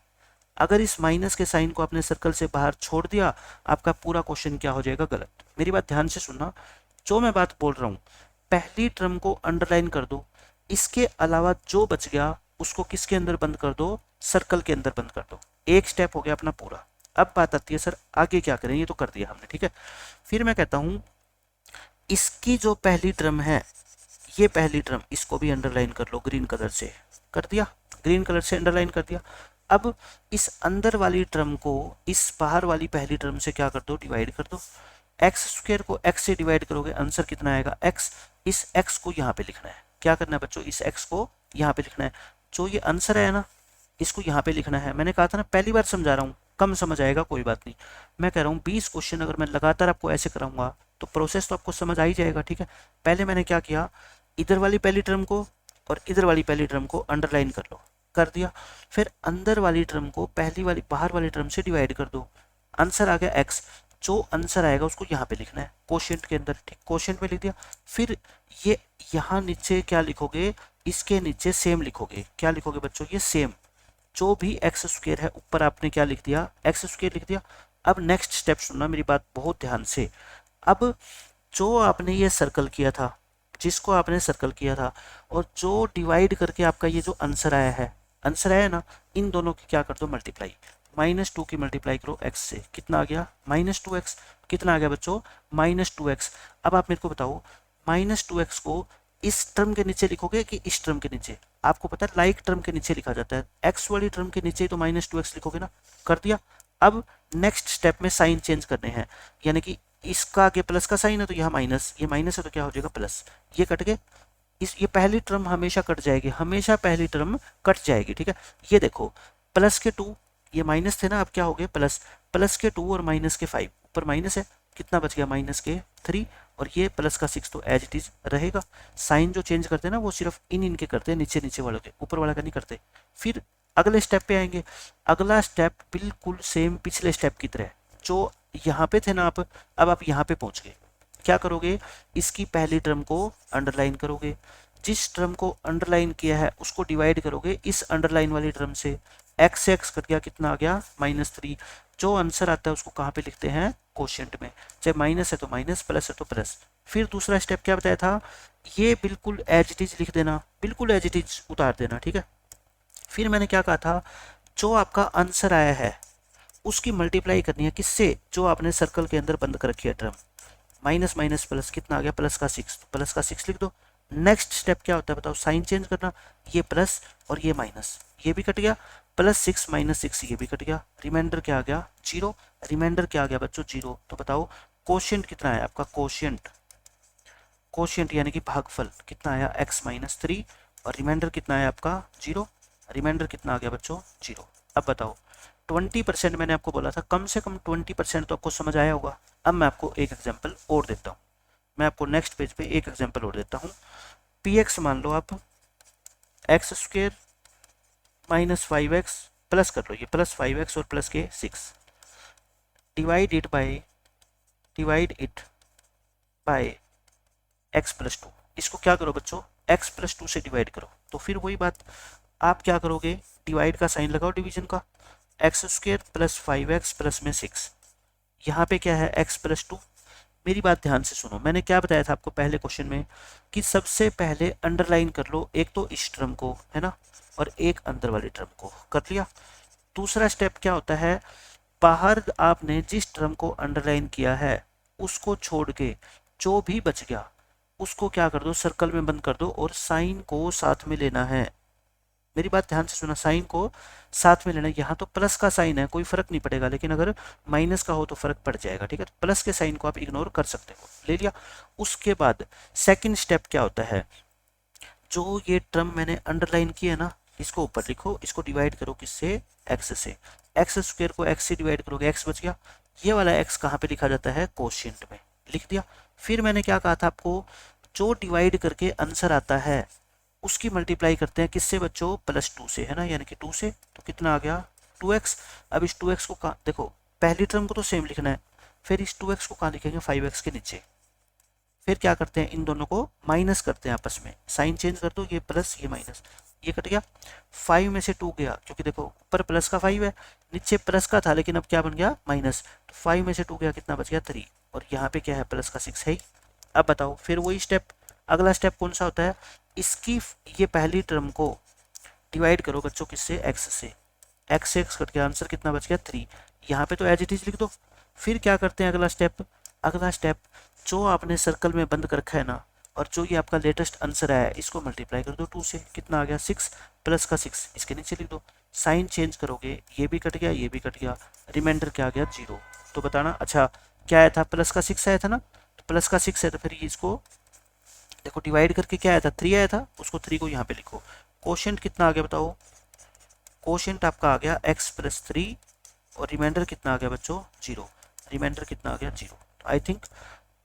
अगर इस माइनस के साइन को आपने सर्कल से बाहर छोड़ दिया आपका पूरा क्वेश्चन क्या हो जाएगा, गलत। मेरी बात ध्यान से सुनना, जो मैं बात बोल रहा हूँ पहली टर्म को अंडरलाइन कर दो, इसके अलावा जो बच गया उसको किसके अंदर बंद कर दो, सर्कल के अंदर बंद कर दो। एक स्टेप हो गया अपना पूरा। अब बात आती है सर आगे क्या करें, ये तो कर दिया हमने, ठीक है। फिर मैं कहता हूँ इसकी जो पहली टर्म है, ये पहली टर्म इसको भी अंडरलाइन कर लो ग्रीन कलर से, कर दिया, ग्रीन कलर से अंडरलाइन कर दिया। अब इस अंदर वाली टर्म को इस बाहर वाली पहली टर्म से क्या कर दो, डिवाइड कर दो। एक्स स्क्वेयर को एक्स से डिवाइड करोगे आंसर कितना आएगा, एक्स। इस एक्स को यहाँ पे लिखना है, क्या करना है बच्चों, इस एक्स को यहाँ पे लिखना है। जो ये आंसर है ना इसको यहाँ पे लिखना है। मैंने कहा था ना पहली बार समझा रहा हूँ, कम समझ आएगा कोई बात नहीं। मैं कह रहा हूँ 20 क्वेश्चन अगर मैं लगातार आपको ऐसे कराऊंगा तो प्रोसेस तो आपको समझ आ ही जाएगा, ठीक है। पहले मैंने क्या किया, इधर वाली पहली टर्म को और इधर वाली पहली टर्म को अंडरलाइन कर लो, कर दिया। फिर अंदर वाली टर्म को पहली वाली बाहर वाली टर्म से डिवाइड कर दो, आंसर आ गया एक्स। जो आंसर आएगा उसको यहाँ पे लिखना है कोशेंट के अंदर, ठीक, कोशेंट में लिख दिया। फिर ये यहाँ नीचे क्या लिखोगे, इसके नीचे सेम लिखोगे, क्या लिखोगे बच्चों, ये सेम। जो भी एक्स स्क्वेयर है ऊपर आपने क्या लिख दिया, एक्स स्क्वेयर लिख दिया। अब नेक्स्ट स्टेप सुनना मेरी बात बहुत ध्यान से। अब जो आपने ये सर्कल किया था, जिसको आपने सर्कल किया था और जो डिवाइड करके आपका ये जो आंसर आया है, आंसर आया ना, इन दोनों की क्या कर दो, मल्टीप्लाई। -2 की मल्टीप्लाई करो एक्स से, कितना आ गया, -2x। कितना आ गया बच्चों, -2x। अब आप मेरे को बताओ -2x को इस टर्म के नीचे लिखोगे कि इस टर्म के नीचे, आपको पता है लाइक टर्म के नीचे लिखा जाता है, एक्स वाली टर्म के नीचे तो -2x लिखोगे ना, कर दिया। अब नेक्स्ट स्टेप में साइन चेंज करने हैं, यानी कि इसका आगे प्लस का साइन है तो यहाँ माइनस, ये माइनस है तो क्या हो जाएगा प्लस, ये कट गए। ये पहली टर्म हमेशा कट जाएगी, हमेशा पहली टर्म कट जाएगी, ठीक है। ये देखो प्लस के 2, ये माइनस थे ना, अब क्या हो गए प्लस, प्लस के 2 और माइनस के 5, ऊपर माइनस है, कितना बच गया माइनस के 3 और ये प्लस का 6 तो एज इट इज रहेगा। साइन जो चेंज करते हैं ना वो सिर्फ इनके करते हैं, नीचे नीचे वालों के, ऊपर वाला का नहीं करते। फिर अगले स्टेप पे आएंगे, अगला स्टेप बिल्कुल सेम पिछले स्टेप की तरह, जो यहाँ पे थे ना आप, अब आप यहाँ पे पहुंच गए। क्या करोगे, इसकी पहली टर्म को अंडरलाइन करोगे, जिस टर्म को अंडरलाइन किया है उसको डिवाइड करोगे इस अंडरलाइन वाली टर्म से, एक्स से एक्स कट गया, कितना आ गया -3। जो आंसर आता है उसको कहाँ पे लिखते हैं, कोशिएंट में। चाहे माइनस है तो माइनस, प्लस है तो प्लस। फिर दूसरा स्टेप क्या बताया था, ये बिल्कुल एज इट इज लिख देना, बिल्कुल एज इट इज उतार देना, ठीक है। फिर मैंने क्या कहा था, जो आपका आंसर आया है उसकी मल्टीप्लाई करनी है किससे, जो आपने सर्कल के अंदर बंद कर रखी है टर्म। माइनस माइनस प्लस कितना आ गया, प्लस का 6, तो प्लस का 6 लिख दो। नेक्स्ट स्टेप क्या होता है बताओ, साइन चेंज करना। ये प्लस और ये माइनस, ये भी कट गया, +6 -6 ये भी कट गया, रिमाइंडर क्या आ गया, 0। रिमाइंडर क्या आ गया बच्चों, 0। तो बताओ कोशिएंट कितना है आपका, कोशिएंट, कोशिएंट यानी कि भागफल कितना आया, x-3, और रिमाइंडर कितना है आपका 0। रिमाइंडर कितना आ गया बच्चों, 0। अब बताओ 20% मैंने आपको बोला था, कम से कम 20% तो आपको समझ आया होगा। अब मैं आपको एक एग्जांपल और देता हूँ, मैं आपको नेक्स्ट पेज पे एक एग्जांपल और देता हूँ। px मान लो आप x² -5x, प्लस कर लो, ये +5x और प्लस के 6, डिवाइड इट बाय x+2। इसको क्या करो बच्चों, x+2 से डिवाइड करो। तो फिर वही बात, आप क्या करोगे, डिवाइड का साइन लगाओ डिवीजन का, x² + 5x प्लस में 6, यहाँ पे क्या है x+2। मेरी बात ध्यान से सुनो, मैंने क्या बताया था आपको पहले क्वेश्चन में कि सबसे पहले अंडरलाइन कर लो एक तो इस टर्म को, है ना, और एक अंदर वाले टर्म को, कर लिया। दूसरा स्टेप क्या होता है, बाहर आपने जिस टर्म को अंडरलाइन किया है उसको छोड़ के जो भी बच गया उसको क्या कर दो, सर्कल में बंद कर दो और साइन को साथ में लेना है। मेरी बात ध्यान से सुना, साइन को साथ में लेना। यहाँ तो प्लस का साइन है, कोई फर्क नहीं पड़ेगा, लेकिन अगर माइनस का हो तो फर्क पड़ जाएगा, ठीक है। प्लस के साइन को आप इग्नोर कर सकते हो, ले लिया। उसके बाद सेकंड स्टेप क्या होता है, जो ये टर्म मैंने अंडरलाइन किया है ना, इसको ऊपर लिखो, इसको डिवाइड करो किससे, एक्स से। x² को x से डिवाइड करोगे, x बच गया। ये वाला x कहाँ पे लिखा जाता है, कोशिएंट में, लिख दिया। फिर मैंने क्या कहा था आपको, जो डिवाइड करके आंसर आता है उसकी मल्टीप्लाई करते हैं किससे बच्चों, +2 से, है ना, यानी कि 2 से। तो कितना आ गया, 2x। अब इस 2x को कहाँ देखो, पहली टर्म को तो सेम लिखना है, फिर इस 2x को कहाँ लिखेंगे, 5x के नीचे। फिर क्या करते हैं, इन दोनों को माइनस करते हैं आपस में, साइन चेंज कर दो, ये प्लस ये माइनस, ये कट गया। 5 में से 2 गया, क्योंकि देखो ऊपर प्लस का 5 है, नीचे प्लस का था, लेकिन अब क्या बन गया, माइनस। तो 5 में से 2 गया, कितना बच गया, 3। और यहाँ पे क्या है, प्लस का 6 है। अब बताओ फिर वही स्टेप, अगला स्टेप कौन सा होता है, इसकी ये पहली टर्म को डिवाइड करो बच्चों किससे, x से। x से x कट गया, आंसर कितना बच गया, 3। यहाँ पे तो एज इट इज लिख दो। फिर क्या करते हैं, अगला स्टेप, अगला स्टेप जो आपने सर्कल में बंद कर रखा है ना, और जो ये आपका लेटेस्ट आंसर आया है, इसको मल्टीप्लाई कर दो 2 से, कितना आ गया, 6, प्लस का 6 इसके नीचे लिख दो। साइन चेंज करोगे, ये भी कट गया, ये भी कट गया, रिमाइंडर क्या आ गया, 0। तो बताना, अच्छा क्या आया था, प्लस का 6 आया था ना, तो प्लस का 6 है, तो फिर इसको देखो डिवाइड करके क्या आया था, 3 आया था, उसको 3 को यहाँ पे लिखो। कोशिएंट कितना आ गया बताओ, कोशिएंट आपका आ गया x+3, और रिमाइंडर कितना आ गया बच्चों, 0। रिमाइंडर कितना आ गया, 0। आई थिंक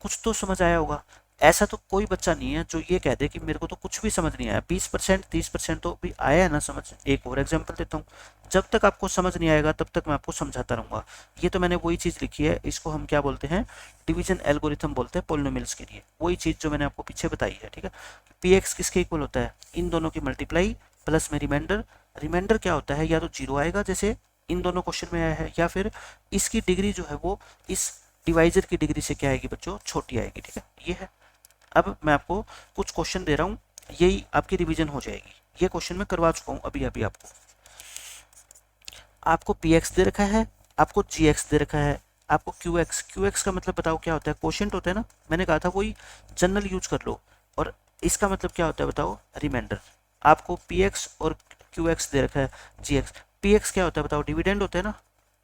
कुछ तो समझ आया होगा। ऐसा तो कोई बच्चा नहीं है जो ये कह दे कि मेरे को तो कुछ भी समझ नहीं आया। 20% 30% तो भी आया है ना समझ। एक और एग्जांपल देता हूँ, जब तक आपको समझ नहीं आएगा तब तक मैं आपको समझाता रहूंगा। ये तो मैंने वही चीज़ लिखी है, इसको हम क्या बोलते हैं, डिवीजन एल्गोरिथम बोलते हैं पॉलिनोमियल्स के लिए। वही चीज़ जो मैंने आपको पीछे बताई है, ठीक है। px किसके इक्वल होता है, इन दोनों की मल्टीप्लाई प्लस में रिमाइंडर। रिमाइंडर क्या होता है, या तो 0 आएगा जैसे इन दोनों क्वेश्चन में आया है, या फिर इसकी डिग्री जो है वो इस डिवाइजर की डिग्री से क्या आएगी बच्चों, छोटी आएगी, ठीक है। ये है। अब मैं आपको कुछ क्वेश्चन दे रहा हूँ, यही आपकी रिवीजन हो जाएगी। ये क्वेश्चन मैं करवा चुका हूँ अभी अभी आपको। आपको px दे रखा है, आपको gx दे रखा है, आपको qx का मतलब बताओ क्या होता है, कोशिएंट होता है ना, मैंने कहा था वही जनरल यूज कर लो। और इसका मतलब क्या होता है बताओ, रिमाइंडर। आपको px और qx दे रखा है, gx। px क्या होता है बताओ, डिविडेंड होता है ना,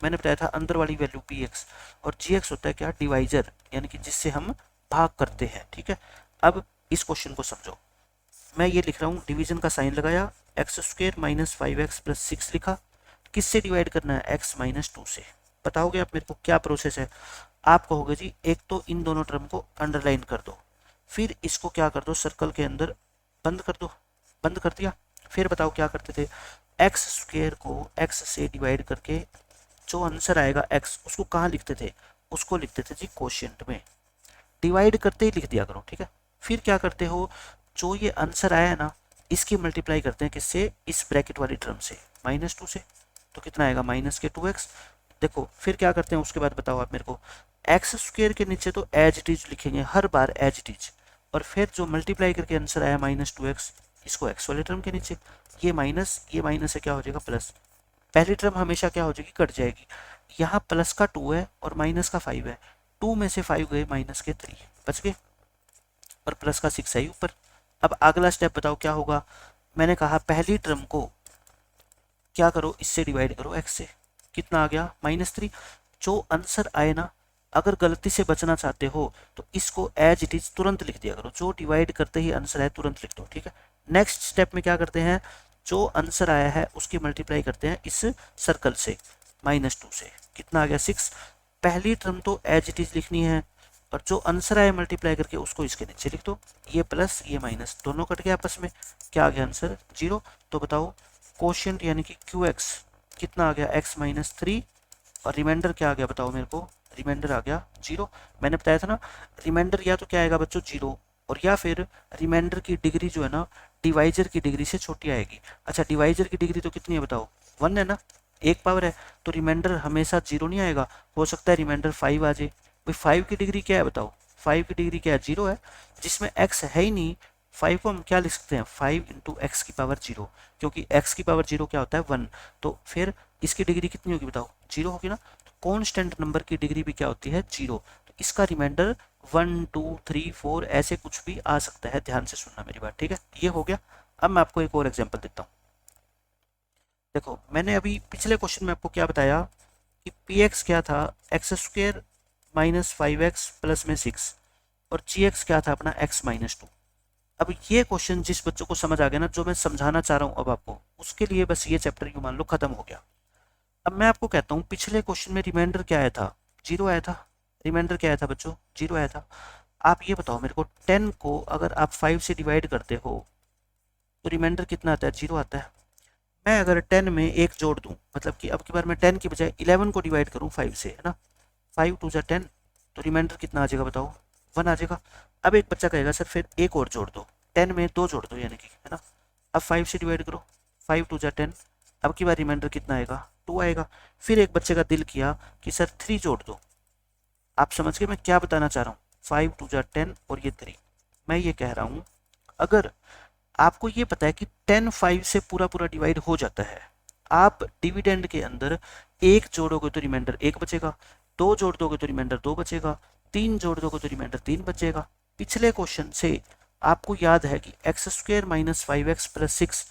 मैंने बताया था अंदर वाली वैल्यू px। और gx होता है क्या, डिवाइजर, यानी कि जिससे हम भाग करते हैं, ठीक है। अब इस क्वेश्चन को समझो, मैं ये लिख रहा हूँ, डिवीजन का साइन लगाया, x² -5x + 6 लिखा, किससे डिवाइड करना है, x-2 से। बताओगे आप मेरे को क्या प्रोसेस है, आप कहोगे जी एक तो इन दोनों टर्म को अंडरलाइन कर दो, फिर इसको क्या कर दो, सर्कल के अंदर बंद कर दो। बंद कर दिया, फिर बताओ क्या करते थे, x² को x से डिवाइड करके जो आंसर आएगा x, उसको कहाँ लिखते थे, उसको लिखते थे जी कोशिएंट में। डिवाइड करते ही लिख दिया करो, ठीक है। फिर क्या करते हो, जो ये आंसर आया है ना, इसकी मल्टीप्लाई करते हैं किससे, इस ब्रैकेट वाली टर्म से, -2 से। तो कितना आएगा, -2x। देखो फिर क्या करते हैं उसके बाद बताओ आप मेरे को। एक्स स्क्वेयर के नीचे तो एज इट इज लिखेंगे हर बार एज इट इज, और फिर जो मल्टीप्लाई करके आंसर आया -2x, इसको एक्स वाले टर्म के नीचे, ये माइनस से क्या हो जाएगा प्लस। पहली टर्म हमेशा क्या हो जाएगी, कट जाएगी। यहाँ प्लस का 2 है और माइनस का 5 है, 2 में से 5 गए, माइनस के 3 बच गए, और प्लस का 6 है ऊपर। अब अगला स्टेप बताओ क्या होगा। मैंने कहा पहली टर्म को क्या करो, इससे डिवाइड करो x से, कितना आ गया -3। जो आंसर आए ना, अगर गलती से बचना चाहते हो तो इसको एज इट इज तुरंत लिख दिया करो, जो डिवाइड करते ही आंसर है तुरंत लिख दो, ठीक है। नेक्स्ट स्टेप में क्या करते हैं, जो आंसर आया है उसकी मल्टीप्लाई करते हैं इस सर्कल से -2 से, कितना आ गया 6। पहली टर्म तो एज इट इज लिखनी है, और जो आंसर आया मल्टीप्लाई करके उसको इसके नीचे लिख दो, ये प्लस ये माइनस दोनों कट गया आपस में, क्या आ गया आंसर 0। तो बताओ कोशिएंट यानी कि QX कितना आ गया x-3, और रिमाइंडर क्या आ गया बताओ मेरे को, रिमाइंडर आ गया 0। मैंने बताया था ना, रिमाइंडर या तो क्या आएगा बच्चों 0, और या फिर रिमाइंडर की डिग्री जो है ना डिवाइजर की डिग्री से छोटी आएगी। अच्छा डिवाइजर की डिग्री तो कितनी है बताओ, 1 है ना, एक पावर है, तो रिमाइंडर हमेशा 0 नहीं आएगा, हो सकता है रिमाइंडर 5 आ जाए। भाई 5 की डिग्री क्या है बताओ, 5 की डिग्री क्या है 0 है, जिसमें x है ही नहीं, 5 को हम क्या लिख सकते हैं 5 इंटू एक्स की पावर 0, क्योंकि x की पावर 0 क्या होता है 1, तो फिर इसकी डिग्री कितनी होगी बताओ 0 होगी ना। तो कॉन्स्टेंट नंबर की डिग्री भी क्या होती है 0, तो इसका रिमाइंडर 1 2 3 4 ऐसे कुछ भी आ सकता है, ध्यान से सुनना मेरी बात, ठीक है। ये हो गया। अब मैं आपको एक और एग्जाम्पल देता हूँ। देखो मैंने अभी पिछले क्वेश्चन में आपको क्या बताया कि px क्या था, x² -5x प्लस में 6, और gx क्या था अपना x-2। अब ये क्वेश्चन जिस बच्चों को समझ आ गया ना, जो मैं समझाना चाह रहा हूँ अब आपको, उसके लिए बस ये चैप्टर यूं मान लो खत्म हो गया। अब मैं आपको कहता हूँ पिछले क्वेश्चन में रिमाइंडर क्या आया था, 0 आया था। रिमाइंडर क्या आया था बच्चों, 0 आया था। आप ये बताओ मेरे को, 10 को अगर आप 5 से डिवाइड करते हो तो रिमाइंडर कितना आता है, 0 आता है। मैं अगर 10 में एक जोड़ दूं, मतलब कि अब की बार मैं 10 की बजाय 11 को डिवाइड करूं 5 से, है ना, 5 2 10, तो रिमाइंडर कितना आ जाएगा बताओ, 1 आ जाएगा। अब एक बच्चा कहेगा सर फिर एक और जोड़ दो, 10 में 2 जोड़ दो यानी कि, है ना। अब 5 से डिवाइड करो, 5 2 10, अब की बार रिमाइंडर कितना आएगा, 2 आएगा। फिर एक बच्चे का दिल किया कि सर 3 जोड़ दो। आप समझ गए मैं क्या बताना चाह रहा हूँ, 5 2 10 और ये 3। मैं ये कह रहा हूँ, अगर आपको ये पता है कि 10 5 से पूरा पूरा डिवाइड हो जाता है, आप डिविडेंड के अंदर एक जोड़ोगे तो रिमाइंडर 1 बचेगा, 2 जोड़ दोगे तो रिमाइंडर 2 बचेगा, 3 जोड़ दोगे तो रिमाइंडर 3 बचेगा। पिछले क्वेश्चन से आपको याद है कि x² -5x प्लस 6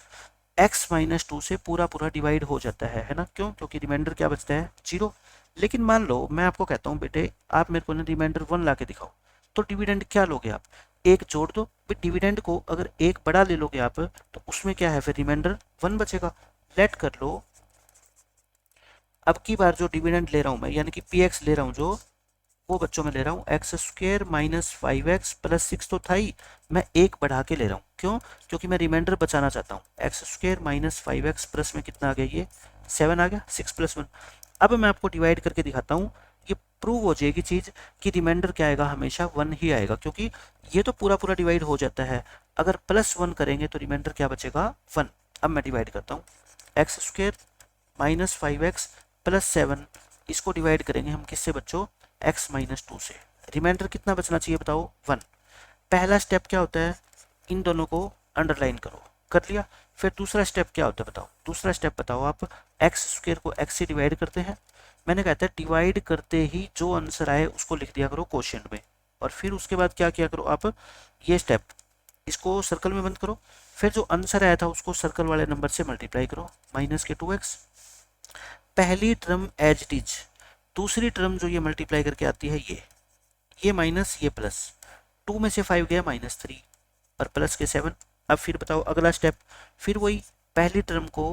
x-2 से पूरा पूरा डिवाइड हो जाता है ना, क्यों, क्योंकि रिमाइंडर क्या बचता है 0। लेकिन मान लो मैं आपको कहता हूँ बेटे आप मेरे को ना रिमाइंडर 1 ला के दिखाओ, तो डिविडेंड क्या लोगे आप, एक जोड़ दो। डिविडेंड को अगर एक बड़ा ले लोगे आप तो उसमें क्या है फिर रिमाइंडर 1 बचेगा। लेट कर लो, अब की बार जो डिविडेंड ले रहा हूं मैं यानी कि px ले रहा हूं जो, वो बच्चों में ले रहा हूँ x² -5x प्लस 6 तो था ही, मैं एक बढ़ा के ले रहा हूँ, क्यों, क्योंकि मैं रिमाइंडर बचाना चाहता हूँ। x² -5x प्लस में कितना आ गया, ये 7 आ गया, 6 + 1। अब मैं आपको डिवाइड करके दिखाता हूँ, ये प्रूव हो जाएगी चीज़ कि रिमाइंडर क्या आएगा, हमेशा 1 ही आएगा, क्योंकि ये तो पूरा पूरा डिवाइड हो जाता है। अगर +1 करेंगे तो रिमाइंडर क्या बचेगा 1। अब मैं डिवाइड करता हूँ, x² -5x प्लस 7, इसको डिवाइड करेंगे हम किससे बच्चों, x-2 से। रिमाइंडर कितना बचना चाहिए बताओ 1। पहला स्टेप क्या होता है, इन दोनों को अंडरलाइन करो, कर लिया। फिर दूसरा स्टेप क्या होता है बताओ, दूसरा स्टेप बताओ आप, x² को x से डिवाइड करते हैं। मैंने कहता है डिवाइड करते ही जो आंसर आए उसको लिख दिया करो क्वोशिएंट में, और फिर उसके बाद क्या किया करो आप, ये स्टेप, इसको सर्कल में बंद करो, फिर जो आंसर आया था उसको सर्कल वाले नंबर से मल्टीप्लाई करो, -2x। पहली टर्म एज इट इज, दूसरी टर्म जो ये मल्टीप्लाई करके आती है ये माइनस ये प्लस, 2 में से 5 गया -3 और प्लस के 7। अब फिर बताओ अगला स्टेप, फिर वही पहली टर्म को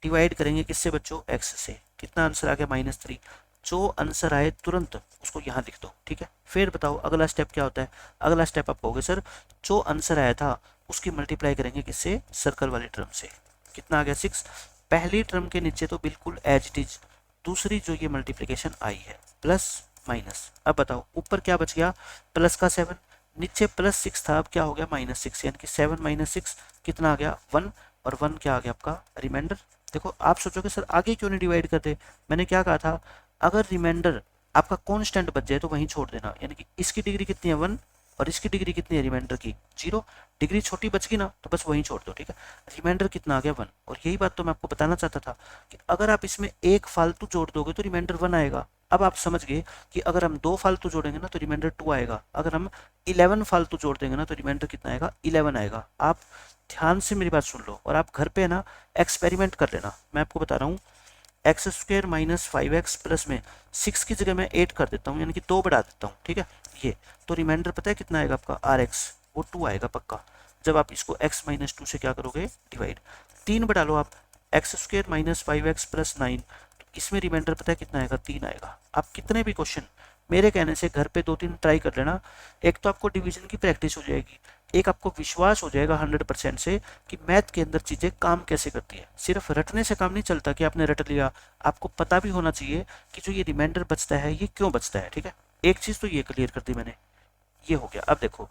डिवाइड करेंगे किससे बच्चों, x से, कितना आंसर आ गया -3। जो आंसर आए तुरंत उसको यहाँ लिख दो, ठीक है। फिर बताओ अगला स्टेप क्या होता है, अगला स्टेप आप कहोगे सर जो आंसर आया था उसकी मल्टीप्लाई करेंगे किससे, सर्कल वाली टर्म से, कितना आ गया 6। पहली टर्म के नीचे तो बिल्कुल एज इट इज, दूसरी जो ये मल्टीप्लिकेशन आई है प्लस माइनस। अब बताओ ऊपर क्या बच गया, प्लस का 7, नीचे +6 था, अब क्या हो गया -6, यानी कि 7 - 6 कितना आ गया 1, और 1 क्या आ गया आपका रिमाइंडर। देखो आप सोचोगे सर आगे क्यों नहीं डिवाइड करते, मैंने क्या कहा था, अगर रिमाइंडर आपका कांस्टेंट बच जाए तो वहीं छोड़ देना, यानी कि इसकी डिग्री कितनी है 1 और इसकी डिग्री कितनी है रिमाइंडर की 0, डिग्री छोटी बच गई ना तो बस वहीं छोड़ दो, ठीक है। रिमाइंडर कितना आ गया 1, और यही बात तो मैं आपको बताना चाहता था कि अगर आप इसमें एक फालतू जोड़ दोगे तो रिमाइंडर 1 आएगा। अब आप समझ गए कि अगर हम 2 फालतू जोड़ेंगे ना तो रिमाइंडर 2 आएगा, अगर हम 11 फालतू जोड़ देंगे ना तो रिमाइंडर कितना आएगा 11 आएगा। आप ध्यान से मेरी बात सुन लो और आप घर पे ना एक्सपेरिमेंट कर लेना, मैं आपको बता रहा हूँ। X square minus 5x plus में 6 की जगह मैं 8 कर देता हूँ, यानी कि 2 बढ़ा देता हूँ, ठीक है। ये तो रिमाइंडर पता है कितना आएगा आपका आर एक्स, वो 2 आएगा पक्का, जब आप इसको x माइनस 2 से क्या करोगे डिवाइड। 3 बढ़ा लो आप, x square minus 5x plus 9, इसमें रिमाइंडर पता है कितना आएगा 3 आएगा। आप कितने भी क्वेश्चन मेरे कहने से घर पे 2-3 ट्राई कर लेना, एक तो आपको डिवीजन की प्रैक्टिस हो जाएगी, एक आपको विश्वास हो जाएगा 100% से कि मैथ के अंदर चीजें काम कैसे करती है। सिर्फ रटने से काम नहीं चलता कि आपने रट लिया, आपको पता भी होना चाहिए कि जो ये रिमाइंडर बचता है ये क्यों बचता है, ठीक है। एक चीज तो ये क्लियर कर दी मैंने, ये हो गया। अब देखो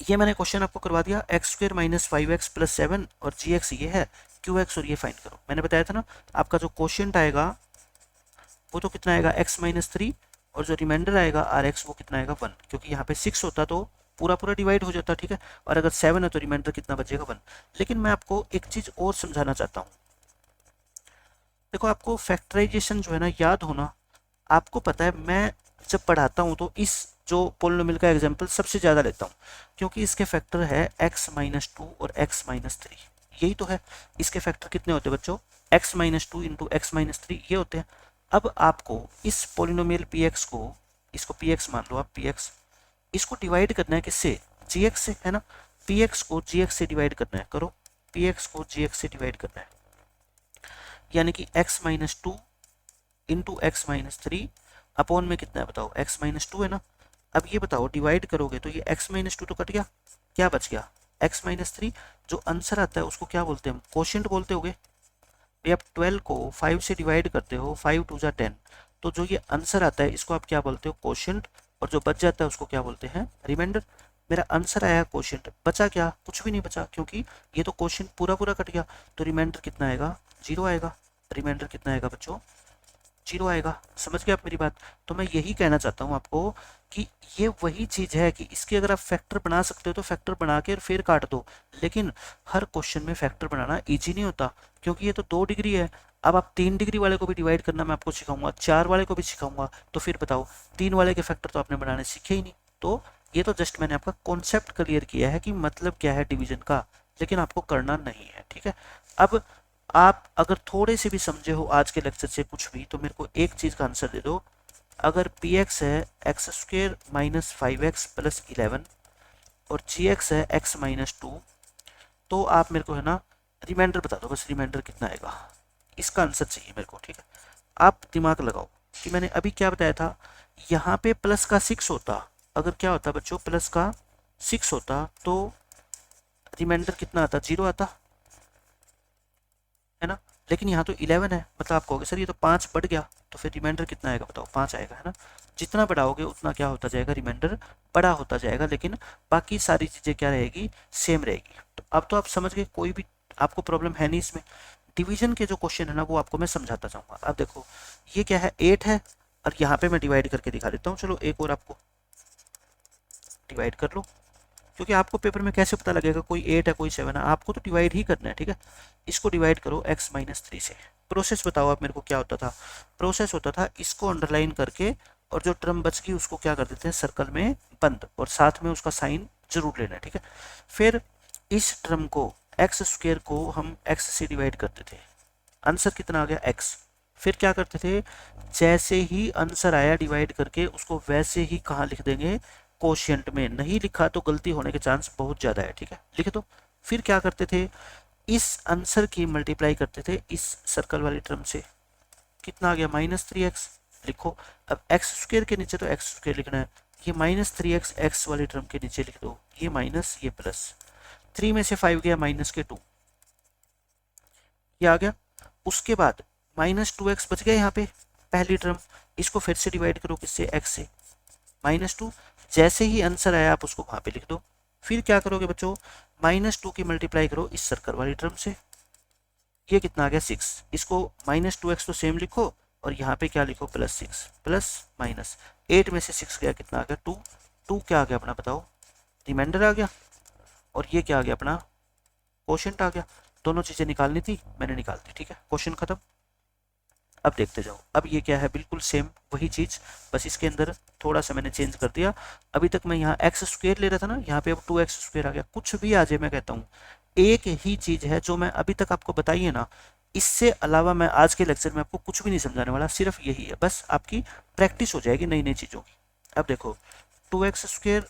ये मैंने क्वेश्चन आपको करवा दिया, x square minus 5x plus 7 और जी एक्स ये है, क्यू एक्स और ये फाइंड करो। मैंने बताया था ना आपका जो क्वेश्चन आएगा वो तो कितना आएगा x माइनस 3, और जो रिमाइंडर आएगा आर एक्स वो कितना आएगा 1, क्योंकि यहाँ पे 6 होता तो पूरा पूरा डिवाइड हो जाता, ठीक है। और अगर 7 है तो रिमाइंडर कितना बचेगा 1। लेकिन मैं आपको एक चीज और समझाना चाहता हूँ, देखो आपको फैक्टराइजेशन जो है ना याद होना, आपको पता है मैं जब पढ़ाता हूँ तो इस जो पोलिनोमियल का एग्जाम्पल सबसे ज़्यादा लेता हूँ, क्योंकि इसके फैक्टर है x माइनस 2 और x माइनस 3, यही तो है। इसके फैक्टर कितने होते हैं बच्चों, x minus 2 into x minus 3 ये होते हैं। अब आपको इस पोलिनोमियल px को, इसको px मान लो आप px, इसको डिवाइड करना है किससे, gx से, है ना। px को gx से डिवाइड करना है, करो px को gx से डिवाइड करना है, यानी कि x minus 2 into x minus 3 upon में कितना है बताओ, x माइनस 2 है ना। अब ये बताओ डिवाइड करोगे तो ये x माइनस 2 तो कट गया, क्या बच गया x माइनस 3। जो आंसर आता है उसको क्या बोलते हैं हम, कोशिएंट बोलते होगे। भाई आप 12 को 5 से डिवाइड करते हो, 5 2 जा 10, तो जो ये आंसर आता है इसको आप क्या बोलते हो कोशिएंट, और जो बच जाता है उसको क्या बोलते हैं रिमाइंडर। मेरा आंसर आया कोशिएंट, बचा क्या, कुछ भी नहीं बचा, क्योंकि ये तो कोशिएंट पूरा पूरा कट गया, तो रिमाइंडर कितना आएगा 0 आएगा। रिमाइंडर कितना आएगा बच्चों 0 आएगा। समझ गए आप मेरी बात। तो मैं यही कहना चाहता हूँ आपको कि ये वही चीज है कि इसकी अगर आप फैक्टर बना सकते हो तो फैक्टर बना के फिर काट दो, लेकिन हर क्वेश्चन में फैक्टर बनाना इजी नहीं होता, क्योंकि ये तो 2 डिग्री है। अब आप 3 डिग्री वाले को भी डिवाइड करना मैं आपको सिखाऊंगा, 4 वाले को भी सिखाऊंगा, तो फिर बताओ 3 वाले के फैक्टर तो आपने बनाने सीखे ही नहीं। तो ये तो जस्ट मैंने आपका कॉन्सेप्ट क्लियर किया है कि मतलब क्या है डिवीजन का, लेकिन आपको करना नहीं है, ठीक है। अब आप अगर थोड़े से भी समझे हो आज के लेक्चर से कुछ भी, तो मेरे को एक चीज का आंसर दे दो। अगर पी एक्स है x square minus 5x plus 11 और जी एक्स है x माइनस 2, तो आप मेरे को है ना रिमाइंडर बता दो, बस रिमाइंडर कितना आएगा, इसका आंसर चाहिए मेरे को, ठीक है। आप दिमाग लगाओ कि मैंने अभी क्या बताया था, यहाँ पे प्लस का 6 होता, अगर क्या होता बच्चों प्लस का 6 होता तो रिमाइंडर कितना आता 0 आता, है ना। लेकिन यहाँ तो 11 है, मतलब आप कहोगे सर ये तो 5 बढ़ गया, तो फिर रिमाइंडर कितना आएगा बताओ 5 आएगा, है ना। जितना बढ़ाओगे उतना क्या होता जाएगा रिमाइंडर बड़ा होता जाएगा, लेकिन बाकी सारी चीजें क्या रहेगी सेम रहेगी। तो अब तो आप समझ गए, कोई भी आपको प्रॉब्लम है नहीं इसमें। डिवीजन के जो क्वेश्चन है ना वो आपको मैं समझाता जाऊंगा। अब देखो ये क्या है 8 है, और यहाँ पे मैं डिवाइड करके दिखा देता हूँ, चलो एक और आपको डिवाइड कर लो, क्योंकि आपको पेपर में कैसे पता लगेगा कोई 8 है कोई 7 है, आपको तो डिवाइड ही करना है, ठीक है। इसको डिवाइड करो x माइनस 3 से। प्रोसेस बताओ आप मेरे को क्या होता था, प्रोसेस होता था इसको अंडरलाइन करके और जो टर्म बच गई उसको क्या कर देते हैं सर्कल में बंद, और साथ में उसका साइन जरूर लेना है, ठीक है। फिर इस टर्म को एक्स स्क्र को हम x से डिवाइड करते थे, आंसर कितना आ गया x। फिर क्या करते थे, जैसे ही आंसर आया डिवाइड करके उसको वैसे ही कहाँ लिख देंगे कोशिएंट में, नहीं लिखा तो गलती होने के चांस बहुत ज्यादा है, ठीक है लिखे तो। फिर क्या करते थे, इस आंसर की मल्टीप्लाई करते थे इस सर्कल वाली टर्म से, कितना आ गया माइनस 3x लिखो। अब एक्स स्क्र के नीचे तो एक्स स्क्र लिखना है, ये माइनस 3x एक्स वाली टर्म के नीचे लिख दो, ये माइनस ये प्लस, 3 में से 5 गया माइनस के 2, ये आ गया। उसके बाद माइनस 2x बच गया यहाँ पे पहली टर्म, इसको फिर से डिवाइड करो किससे x से, माइनस 2, जैसे ही आंसर आया आप उसको वहां पे लिख दो। फिर क्या करोगे बच्चों, माइनस 2 की मल्टीप्लाई करो इस सर्कल वाली टर्म से, ये कितना आ गया 6, इसको -2x तो सेम लिखो और यहाँ पे क्या लिखो +6 प्लस माइनस 8 में से 6 गया कितना आ गया 2, 2 क्या आ गया अपना बताओ रिमाइंडर आ गया, और ये क्या आ गया अपना क्वोशिएंट आ गया। दोनों चीजें निकालनी थी, मैंने निकाल दी, ठीक है, क्वेश्चन खत्म। अब देखते जाओ, अब ये क्या है बिल्कुल सेम वही चीज, बस इसके अंदर थोड़ा सा मैंने चेंज कर दिया। अभी तक मैं यहाँ x² ले रहा था ना, यहाँ पे अब 2x² आ गया। कुछ भी आ जाए मैं कहता हूँ एक ही चीज है जो मैं अभी तक आपको बताई है ना, इससे अलावा मैं आज के लेक्चर में आपको कुछ भी नहीं समझाने वाला, सिर्फ यही है, बस आपकी प्रैक्टिस हो जाएगी नई नई चीजों की। अब देखो 2x²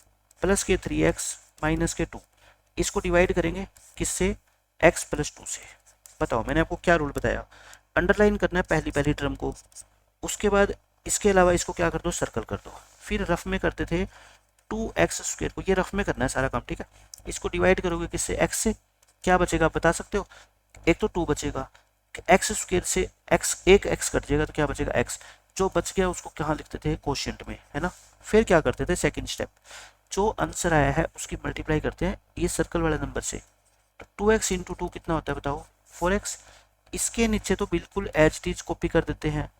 प्लस के 3x माइनस के 2, इसको डिवाइड करेंगे किससे x प्लस 2 से। बताओ मैंने आपको क्या रूल बताया, अंडरलाइन करना है पहली पहली टर्म को, उसके बाद इसके अलावा इसको क्या कर दो सर्कल कर दो। फिर रफ में करते थे 2x² को, ये रफ में करना है सारा काम, ठीक है। इसको डिवाइड करोगे किससे x से, क्या बचेगा आप बता सकते हो, एक तो 2 बचेगा, x² से x एक x कट जाएगा तो क्या बचेगा x, जो बच गया उसको कहाँ लिखते थे क्वोशिएंट में, है ना। फिर क्या करते थे सेकंड स्टेप, जो आंसर आया है उसकी मल्टीप्लाई करते हैं ये सर्कल वाले नंबर से, तो 2x इंटू 2 कितना होता है बताओ 4x। इसके नीचे तो बिल्कुल एज इट इज कॉपी कर देते हैं,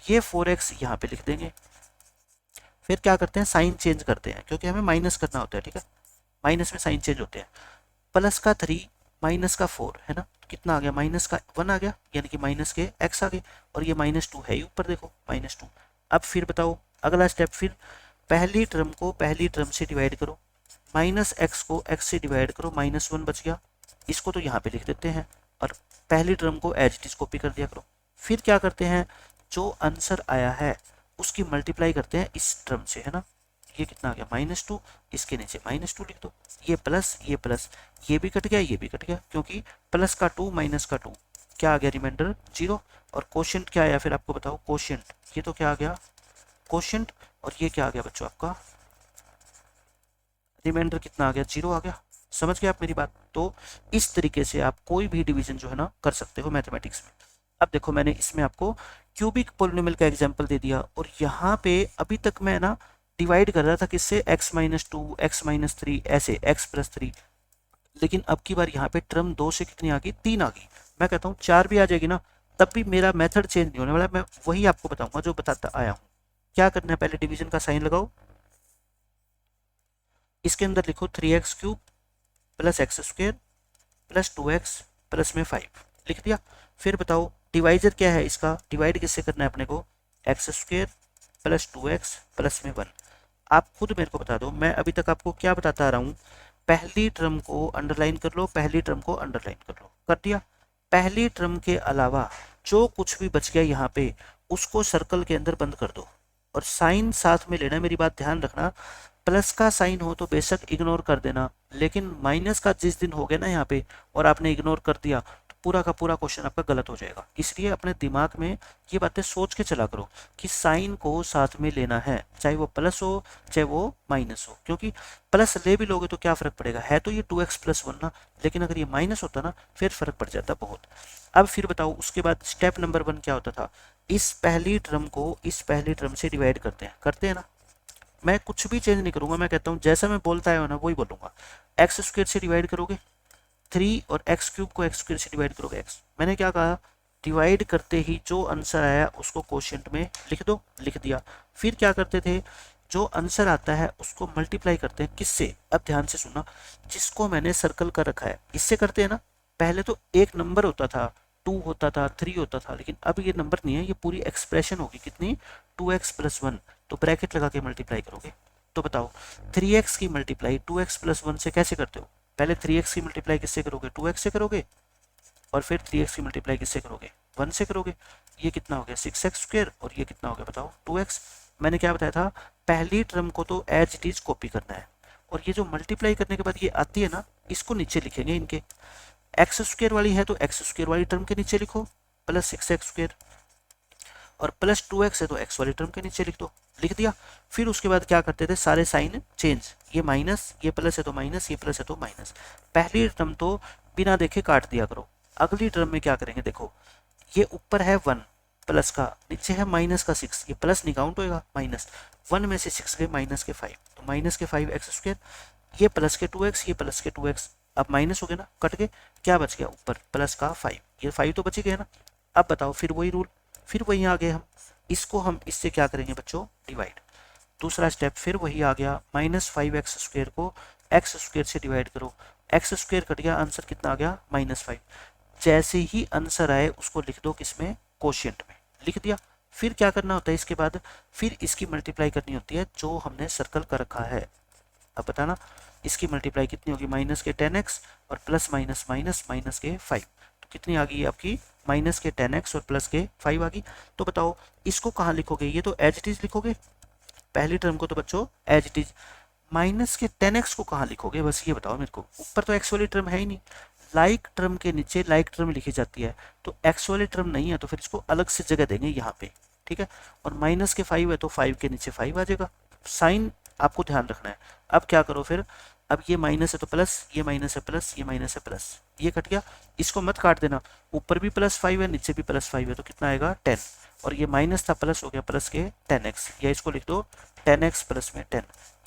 ये 4x यहाँ पे लिख देंगे। फिर क्या करते हैं साइन चेंज करते हैं, क्योंकि हमें माइनस करना होता है, ठीक है, माइनस में साइन चेंज होते हैं। प्लस का 3 माइनस का 4 है ना, तो कितना आ गया माइनस का 1 आ गया, यानी कि माइनस के x आ गए, और ये -2 है ही ऊपर देखो -2। अब फिर बताओ अगला स्टेप, फिर पहली टर्म को पहली टर्म से डिवाइड करो, -x को x से डिवाइड करो, -1 बच गया, इसको तो यहाँ पे लिख देते हैं, और पहली टर्म को एज इट इज कॉपी कर दिया करो। फिर क्या करते हैं जो आंसर आया है उसकी मल्टीप्लाई करते हैं इस टर्म से, है ना। ये कितना आ गया -2, इसके नीचे -2 लिख दो, ये प्लस ये भी कट गया ये भी कट गया, क्योंकि प्लस का 2 माइनस का 2 क्या आ गया रिमाइंडर 0, और क्वोशिएंट क्या आया फिर आपको बताओ क्वोशिएंट, ये तो क्या आ गया क्वोशिएंट, और ये क्या आ गया बच्चों आपका रिमाइंडर कितना आ गया 0 आ गया। समझ गए आप मेरी बात। तो इस तरीके से आप कोई भी डिवीजन जो है ना कर सकते हो मैथमेटिक्स में। अब देखो मैंने इसमें आपको क्यूबिक पोलिनोमियल का एग्जांपल दे दिया, और यहाँ पे अभी तक मैं ना डिवाइड कर रहा था किससे x-2 x-3 ऐसे x+3, लेकिन अब की बार यहाँ पे टर्म 2 से कितनी आ गई 3 आ गई। मैं कहता हूँ 4 भी आ जाएगी ना तब भी मेरा मेथड चेंज नहीं होने वाला, मैं वही आपको बताऊंगा जो बताता आया हूँ। क्या करना है पहले डिवीजन का साइन लगाओ, इसके अंदर लिखो 3x³ plus x² plus 2x plus में 5 लिख दिया। फिर बताओ डिवाइजर क्या है इसका, डिवाइड किससे करना है अपने को x² प्लस 2x प्लस में 1। आप खुद मेरे को बता दो, मैं अभी तक आपको क्या बताता आ रहा हूँ, पहली टर्म को अंडरलाइन कर लो, पहली टर्म को अंडरलाइन कर लो, कर दिया। पहली टर्म के अलावा जो कुछ भी बच गया यहाँ पे उसको सर्कल के अंदर बंद कर दो, और साइन साथ में लेना, मेरी बात ध्यान रखना, प्लस का साइन हो तो बेशक इग्नोर कर देना, लेकिन माइनस का जिस दिन हो गया ना यहाँ पे और आपने इग्नोर कर दिया तो पूरा का पूरा क्वेश्चन आपका गलत हो जाएगा। इसलिए अपने दिमाग में ये बातें सोच के चला करो कि साइन को साथ में लेना है, चाहे वो प्लस हो चाहे वो माइनस हो, क्योंकि प्लस ले भी लोगे तो क्या फर्क पड़ेगा, है तो ये 2x+1 ना, लेकिन अगर ये माइनस होता ना फिर फर्क पड़ जाता बहुत। अब फिर बताओ उसके बाद स्टेप नंबर 1 क्या होता था, इस पहली टर्म को इस पहली टर्म से डिवाइड करते हैं ना। मैं कुछ भी चेंज नहीं करूंगा, मैं कहता हूँ जैसा मैं बोलता है ना वही बोलूंगा। x² से डिवाइड करोगे 3 और x³ को x² से डिवाइड करोगे x। मैंने क्या कहा, डिवाइड करते ही जो आंसर आया उसको क्वोशिएंट में लिख दो, लिख दिया। फिर क्या करते थे, जो आंसर आता है उसको मल्टीप्लाई करते हैं किससे, अब ध्यान से सुनना, जिसको मैंने सर्कल कर रखा है इससे करते हैं ना। पहले तो एक नंबर होता था 2 होता था 3 होता था, लेकिन अब ये नंबर नहीं है, ये पूरी एक्सप्रेशन होगी कितनी 2x+1, तो ब्रैकेट लगा के मल्टीप्लाई करोगे। तो बताओ 3x की मल्टीप्लाई 2x+1 से कैसे करते हो, पहले 3x की मल्टीप्लाई किससे करोगे 2x से करोगे, और फिर 3x की मल्टीप्लाई किससे करोगे 1 से करोगे। ये कितना हो गया 6x², और ये कितना हो गया बताओ 2x। मैंने क्या बताया था, पहली टर्म को तो एज इट इज कॉपी करना है, और ये जो मल्टीप्लाई करने के बाद ये आती है ना इसको नीचे लिखेंगे इनके, x² वाली है तो x² वाली टर्म के नीचे लिखो प्लस 6x², और प्लस 2x है तो x वाली टर्म के नीचे लिख दो, लिख दिया। फिर उसके बाद क्या करते थे सारे साइन चेंज, ये माइनस, ये प्लस है तो माइनस, ये प्लस है तो माइनस। पहली टर्म तो बिना देखे काट दिया करो। अगली टर्म में क्या करेंगे, देखो ये ऊपर है 1 प्लस का, नीचे है माइनस का 6, ये प्लस नहीं काउंट होएगा, माइनस 1 में से 6 गए माइनस के 5, तो माइनस के 5x², ये प्लस के 2x, ये प्लस के 2x। अब माइनस हो गया ना, कट के क्या बच गया ऊपर प्लस का 5, ये 5 तो बच ही गया ना। अब बताओ फिर वही रूल, फिर वही आ गए हम, इसको हम इससे क्या करेंगे बच्चों, डिवाइड। दूसरा स्टेप फिर वही आ गया, -5x² को x² से डिवाइड करो, x² कट गया, आंसर कितना आ गया -5। जैसे ही आंसर आए उसको लिख दो किसमें, कोशिएंट में, लिख दिया। फिर क्या करना होता है इसके बाद, फिर इसकी मल्टीप्लाई करनी होती है जो हमने सर्कल कर रखा है। अब बताना इसकी मल्टीप्लाई कितनी होगी, माइनस के 10x और प्लस माइनस माइनस माइनस के 5, तो कितनी आ गई आपकी माइनस के 10x और प्लस के 5 आ गई। तो बताओ इसको कहाँ लिखोगे, ये तो एज इट इज लिखोगे, पहली टर्म को तो बच्चों एज इट इज। माइनस के 10x को कहाँ लिखोगे, बस ये बताओ मेरे को, ऊपर तो x वाली टर्म है ही नहीं, लाइक टर्म के नीचे लाइक टर्म लिखी जाती है, तो x वाली टर्म नहीं है तो फिर इसको अलग से जगह देंगे यहाँ पे, ठीक है। और माइनस के 5 है तो 5 के नीचे 5 आ जाएगा, साइन आपको ध्यान रखना है। अब क्या करो फिर, अब ये माइनस है तो प्लस, ये माइनस है प्लस, ये माइनस है प्लस, ये कट गया, इसको मत काट देना, ऊपर भी +5 है नीचे भी +5 है तो कितना आएगा 10, और ये माइनस था प्लस हो गया प्लस के 10x, या इसको लिख दो 10x प्लस में 10,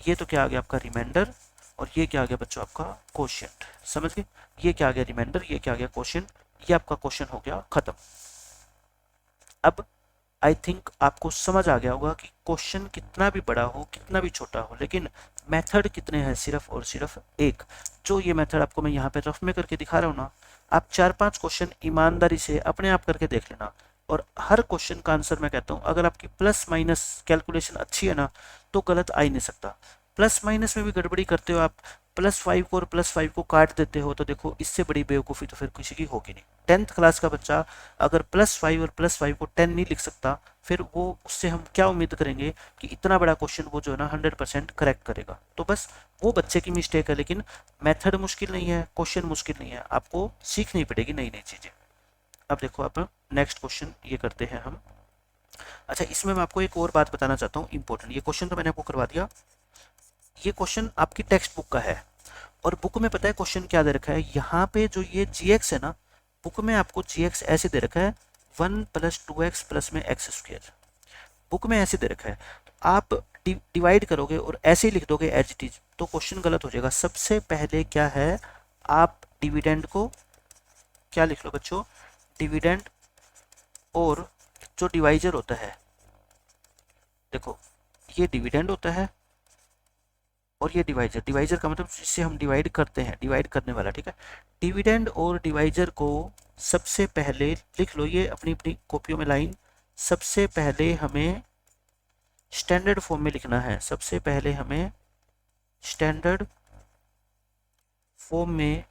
ये तो क्या आ गया आपका रिमाइंडर, और ये क्या आ गया बच्चों आपका कोशिएंट, समझ गए, ये क्या आ गया रिमाइंडर, ये क्या आ गया क्वेश्चन, ये आपका क्वेश्चन हो गया खत्म। अब आई थिंक आपको समझ आ गया होगा कि क्वेश्चन कितना भी बड़ा हो कितना भी छोटा हो, लेकिन मेथड कितने हैं, सिर्फ और सिर्फ एक। जो ये मेथड आपको मैं यहाँ पे रफ में करके दिखा रहा हूँ ना, आप 4-5 क्वेश्चन ईमानदारी से अपने आप करके देख लेना, और हर क्वेश्चन का आंसर मैं कहता हूँ, अगर आपकी प्लस माइनस कैलकुलेशन अच्छी है ना तो गलत आ ही नहीं सकता। प्लस माइनस में भी गड़बड़ी करते हो आप, +5 को और +5 को काट देते हो, तो देखो इससे बड़ी बेवकूफ़ी तो फिर किसी की होगी नहीं। 10th क्लास का बच्चा अगर +5 और +5 को 10 नहीं लिख सकता, फिर वो उससे हम क्या उम्मीद करेंगे कि इतना बड़ा क्वेश्चन वो जो है ना 100% करेक्ट करेगा। तो बस वो बच्चे की मिस्टेक है, लेकिन मेथड मुश्किल नहीं है, क्वेश्चन मुश्किल नहीं है, आपको सीखनी पड़ेगी नई नई चीज़ें। अब देखो आप नेक्स्ट क्वेश्चन ये करते हैं हम। अच्छा, इसमें मैं आपको एक और बात बताना चाहता हूँ इंपॉर्टेंट, ये क्वेश्चन तो मैंने आपको करवा दिया, ये क्वेश्चन आपकी टेक्स्ट बुक का है, और बुक में पता है क्वेश्चन क्या दे रखा है, यहाँ पे जो ये gx है ना, बुक में आपको gx ऐसे दे रखा है 1 + 2x प्लस में x², बुक में ऐसे दे रखा है, तो आप डिवाइड करोगे और ऐसे ही लिख दोगे एज इट इज, तो क्वेश्चन गलत हो जाएगा। सबसे पहले क्या है, आप डिविडेंड को क्या लिख लो बच्चों, डिविडेंड, और जो डिवाइजर होता है, देखो ये डिविडेंड होता है और ये डिवाइजर, डिवाइजर का मतलब जिससे हम डिवाइड करते हैं, डिवाइड करने वाला, ठीक है। डिविडेंड और डिवाइजर को सबसे पहले लिख लो, ये अपनी अपनी कॉपियों में लाइन, सबसे पहले हमें स्टैंडर्ड फॉर्म में लिखना है, सबसे पहले हमें स्टैंडर्ड फॉर्म में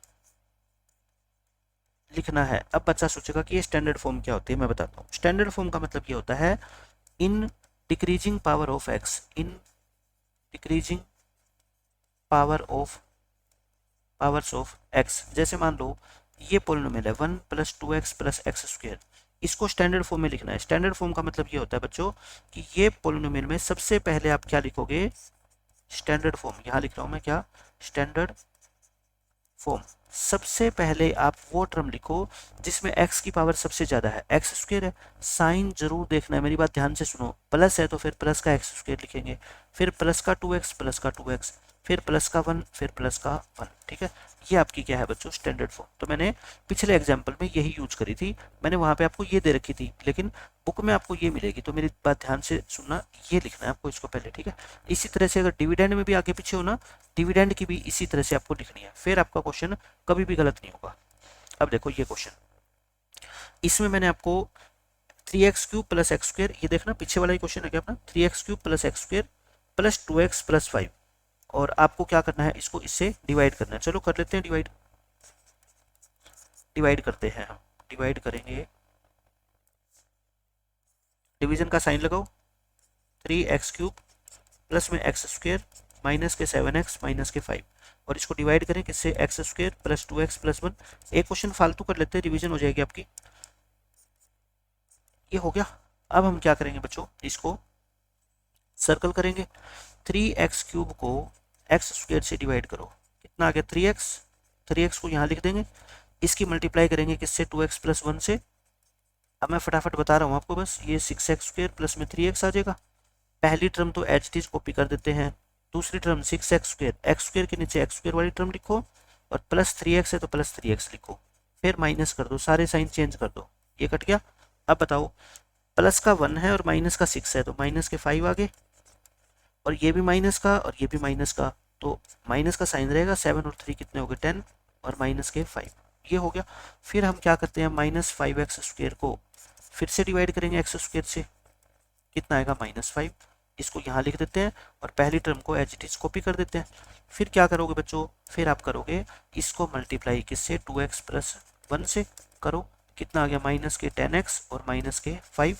लिखना है। अब बच्चा सोचेगा कि ये स्टैंडर्ड फॉर्म क्या होती है, मैं बताता हूँ। स्टैंडर्ड फॉर्म का मतलब ये होता है in decreasing power of x, in decreasing powers of x. जैसे मान लो ये पॉलिनोमियल है 1 + 2x + x², इसको स्टैंडर्ड फॉर्म में लिखना है। स्टैंडर्ड फॉर्म का मतलब ये होता है बच्चों कि ये पॉलिनोमियल में सबसे पहले आप क्या लिखोगे, स्टैंडर्ड फॉर्म, यहाँ लिख रहा हूँ मैं क्या, स्टैंडर्ड फॉर्म। सबसे पहले आप वो टर्म लिखो जिसमें x की पावर सबसे ज्यादा है, x² है, साइन जरूर देखना है, मेरी बात ध्यान से सुनो, प्लस है तो फिर प्लस का x² लिखेंगे, फिर प्लस का 2x, प्लस का 2x, फिर प्लस का 1, फिर प्लस का 1, ठीक है। ये आपकी क्या है बच्चों, स्टैंडर्ड फॉर्म। तो मैंने पिछले एग्जाम्पल में यही यूज करी थी, मैंने वहां पे आपको ये दे रखी थी, लेकिन बुक में आपको ये मिलेगी, तो मेरी बात ध्यान से सुनना, ये लिखना है आपको इसको पहले, ठीक है। इसी तरह से अगर डिविडेंड में भी आगे पीछे हो ना, डिविडेंड की भी इसी तरह से आपको लिखनी है, फिर आपका क्वेश्चन कभी भी गलत नहीं होगा। अब देखो ये क्वेश्चन, इसमें मैंने आपको 3x³ + x², ये देखना पीछे वाला ही क्वेश्चन है क्या अपना, 3x³ + x² + 2x + 5, और आपको क्या करना है, इसको इससे डिवाइड करना है। चलो कर लेते हैं डिवाइड, डिवाइड करते हैं हम, डिवाइड करेंगे, डिवीजन का साइन लगाओ, 3x³ प्लस में x² माइनस के 7x माइनस के 5, और इसको डिवाइड करें किससे, x² + 2x + 1। एक क्वेश्चन फालतू कर लेते हैं, रिवीजन हो जाएगी आपकी। ये हो गया। अब हम क्या करेंगे बच्चों, इसको सर्कल करेंगे, 3x³ को x² से डिवाइड करो, कितना आ गया 3x, 3x को यहाँ लिख देंगे, इसकी मल्टीप्लाई करेंगे किससे, 2x + 1 से। अब मैं फटाफट बता रहा हूँ आपको, बस ये 6x² प्लस में 3x आ जाएगा। पहली टर्म तो एच टी कॉपी कर देते हैं, दूसरी टर्म 6x², x² के नीचे x² वाली टर्म लिखो, और प्लस 3x है तो प्लस 3x लिखो, फिर माइनस कर दो, सारे साइन चेंज कर दो, ये कट गया। अब बताओ प्लस का 1 है और माइनस का 6 है तो माइनस के 5 आगे, और ये भी माइनस का और ये भी माइनस का, तो माइनस का साइन रहेगा, 7 और 3 कितने हो गए 10, और माइनस के 5, ये हो गया। फिर हम क्या करते हैं, माइनस 5x² को फिर से डिवाइड करेंगे x² से, कितना आएगा -5, इसको यहाँ लिख देते हैं और पहली टर्म को एज इट इज कॉपी कर देते हैं। फिर क्या करोगे बच्चों, फिर आप करोगे इसको मल्टीप्लाई किससे, 2x + 1 से करो, कितना आ गया माइनस के 10x और माइनस के 5,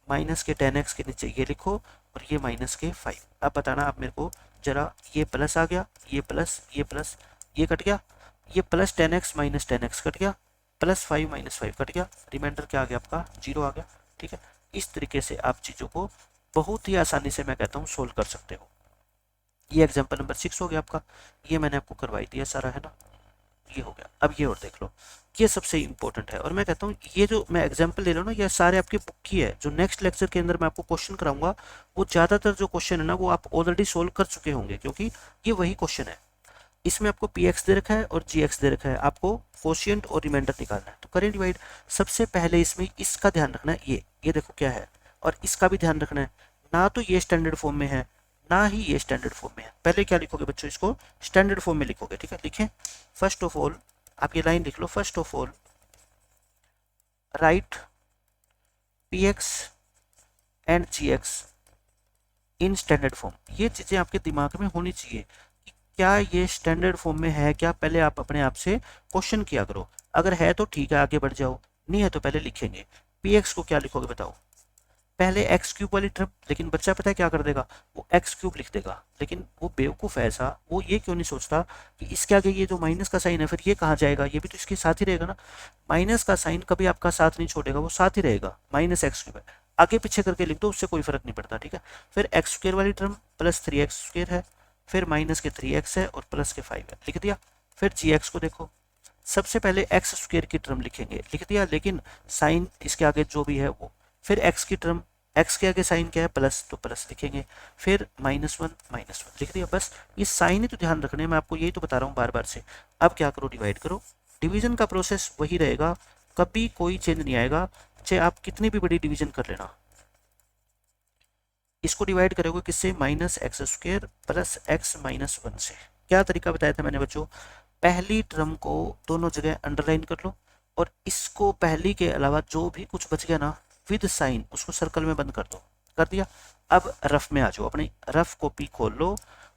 माइनस के 10x के नीचे ये लिखो और ये माइनस के 5। अब बताना आप मेरे को जरा, ये प्लस आ गया, ये प्लस, ये कट गया, ये plus 10x minus 10x cut गया, प्लस 5 माइनस 5 कट गया, रिमाइंडर क्या आ गया आपका 0 आ गया। ठीक है, इस तरीके से आप चीज़ों को बहुत ही आसानी से मैं कहता हूँ सोल्व कर सकते हो। ये एग्जाम्पल नंबर 6 हो गया आपका, ये मैंने आपको करवाई दिया सारा, है ना, ये हो गया। अब ये और देख लो, ये सबसे इंपॉर्टेंट है, और मैं कहता हूँ ये जो मैं एग्जाम्पल ले रहा हूँ ना, ये सारे आपकी बुक की है। जो नेक्स्ट लेक्चर के अंदर मैं आपको क्वेश्चन कराऊंगा, वो ज़्यादातर जो क्वेश्चन है ना, वो आप ऑलरेडी सोल्व कर चुके होंगे, क्योंकि ये वही क्वेश्चन है। इसमें आपको px दे रखा है और gx दे रखा है, आपको कोशिएंट और रिमाइंडर निकालना है। तो करें डिवाइड, सबसे पहले इसमें इसका ध्यान रखना है, ये देखो क्या है, और इसका भी ध्यान रखना है, ना तो ये स्टैंडर्ड फॉर्म में है ना ही ये स्टैंडर्ड फॉर्म में है। पहले क्या लिखोगे बच्चों, इसको स्टैंडर्ड फॉर्म में लिखोगे। ठीक है, लिखें, फर्स्ट ऑफ ऑल आप ये लाइन लिख लो, first of all write px and gx in standard form. ये चीज़ें आपके दिमाग में होनी चाहिए, क्या ये स्टैंडर्ड फॉर्म में है क्या, पहले आप अपने आप से क्वेश्चन किया करो। अगर है तो ठीक है, आगे बढ़ जाओ, नहीं है तो पहले लिखेंगे। px को क्या लिखोगे बताओ, पहले x³ वाली टर्म, लेकिन बच्चा पता है क्या कर देगा, वो x³ लिख देगा। लेकिन वो बेवकूफ़ है ऐसा, वो ये क्यों नहीं सोचता कि इसके आगे ये जो माइनस का साइन है फिर ये कहाँ जाएगा, ये भी तो इसके साथ ही रहेगा ना। माइनस का साइन कभी आपका साथ नहीं छोड़ेगा, वो साथ ही रहेगा, -x³ है, आगे पीछे करके लिख दो, उससे कोई फर्क नहीं पड़ता। ठीक है, फिर x² वाली टर्म प्लस 3x² है, फिर माइनस के 3x है और प्लस के 5 है, लिख दिया। फिर gx को देखो, सबसे पहले x² की टर्म लिखेंगे, लिख दिया, लेकिन साइन इसके आगे जो भी है वो, फिर x की टर्म, x के आगे साइन क्या है प्लस, तो प्लस लिखेंगे, फिर -1 लिख दिया। बस ये साइन ही तो ध्यान रखने, मैं आपको यही तो बता रहा हूँ बार बार से। अब क्या करो, डिवाइड करो, डिवीजन का प्रोसेस वही रहेगा, कभी कोई चेंज नहीं आएगा, चाहे आप कितनी भी बड़ी डिवीजन कर लेना। इसको डिवाइड करोगे किससे, -x² प्लस x -1 से। क्या तरीका बताया था मैंने बच्चों, पहली टर्म को दोनों जगह अंडरलाइन कर लो, और इसको पहली के अलावा जो भी कुछ बच गया ना विद साइन, उसको सर्कल में बंद कर दो, कर दिया। अब रफ में आ जाओ, अपनी रफ कॉपी खोल लो,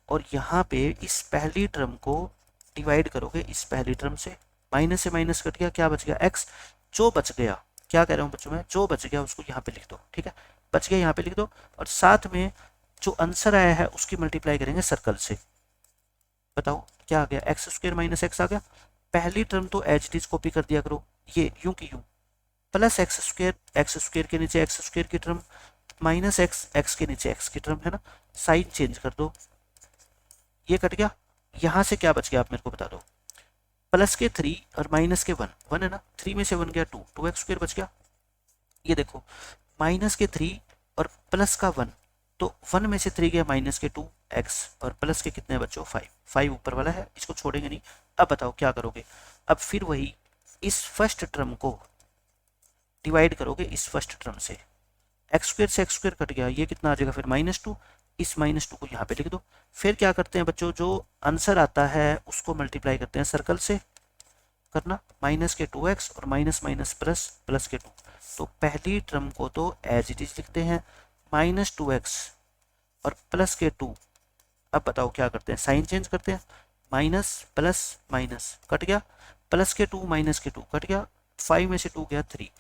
और यहाँ पे इस पहली टर्म को डिवाइड करोगे इस पहली टर्म से, माइनस से माइनस कट गया, क्या बच गया x, जो बच गया, क्या कह रहा हूँ बच्चों मैं, जो बच गया उसको यहाँ पे लिख दो। ठीक है, बच गया यहाँ पे लिख दो, और साथ में जो आंसर आया है उसकी मल्टीप्लाई करेंगे सर्कल से। बताओ क्या आ गया, x² - x आ गया। पहली टर्म तो एज इट इज कॉपी कर दिया करो, ये यूं की यूं, प्लस x² के नीचे x² की टर्म, माइनस x के नीचे x की टर्म, है ना, साइन चेंज कर दो, ये कट गया। यहाँ से क्या बच गया आप मेरे को बता दो, प्लस के 3 और माइनस के 1 है ना, 3 में से 1 गया 2x² बच गया। ये देखो, माइनस के 3 और प्लस का 1, तो 1 में से 3 गया माइनस के 2x, और प्लस के कितने बच्चों 5 ऊपर वाला है, इसको छोड़ेंगे नहीं। अब बताओ क्या करोगे, अब फिर वही इस फर्स्ट टर्म को डिवाइड करोगे इस फर्स्ट टर्म से, x² से x² कट गया, ये कितना आ जाएगा फिर -2, इस -2 को यहाँ पे लिख दो। फिर क्या करते हैं बच्चों, जो आंसर आता है उसको मल्टीप्लाई करते हैं सर्कल से, करना माइनस के 2x और माइनस माइनस प्लस, प्लस के 2। तो पहली टर्म को तो एज इट इज लिखते हैं, -2x और प्लस के 2। अब बताओ क्या करते हैं, साइन चेंज करते हैं, माइनस प्लस माइनस कट गया, प्लस के 2 माइनस के 2 कट गया, 5 में से 2 गया 3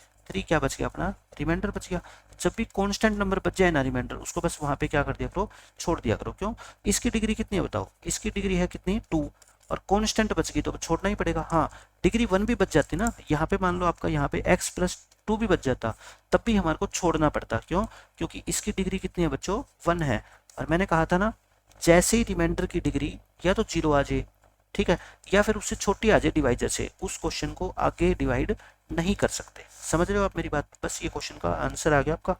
क्या बच गया अपना, रिमाइंडर बच गया। जब भी कांस्टेंट नंबर बच जाए ना रिमाइंडर, उसको बस वहां पे क्या कर दिया करो, छोड़ दिया करो। क्यों, इसकी डिग्री कितनी है बताओ, इसकी डिग्री है कितनी 2, और कांस्टेंट बच गई तो छोड़ना ही पड़ेगा। हाँ, डिग्री 1 भी बच जाती ना, यहाँ पे मान लो आपका यहाँ पे x + 2 भी बच जाता, तब भी हमारे को छोड़ना पड़ता। क्यों, क्योंकि इसकी डिग्री कितनी है बच्चों 1 है, और मैंने कहा था ना जैसे ही रिमाइंडर की डिग्री या तो 0 आ जाए, ठीक है, या फिर उससे छोटी आ जाए डिवाइजर से, उस क्वेश्चन को आगे डिवाइड नहीं कर सकते। समझ रहे हो आप मेरी बात, बस ये क्वेश्चन का आंसर आ गया आपका।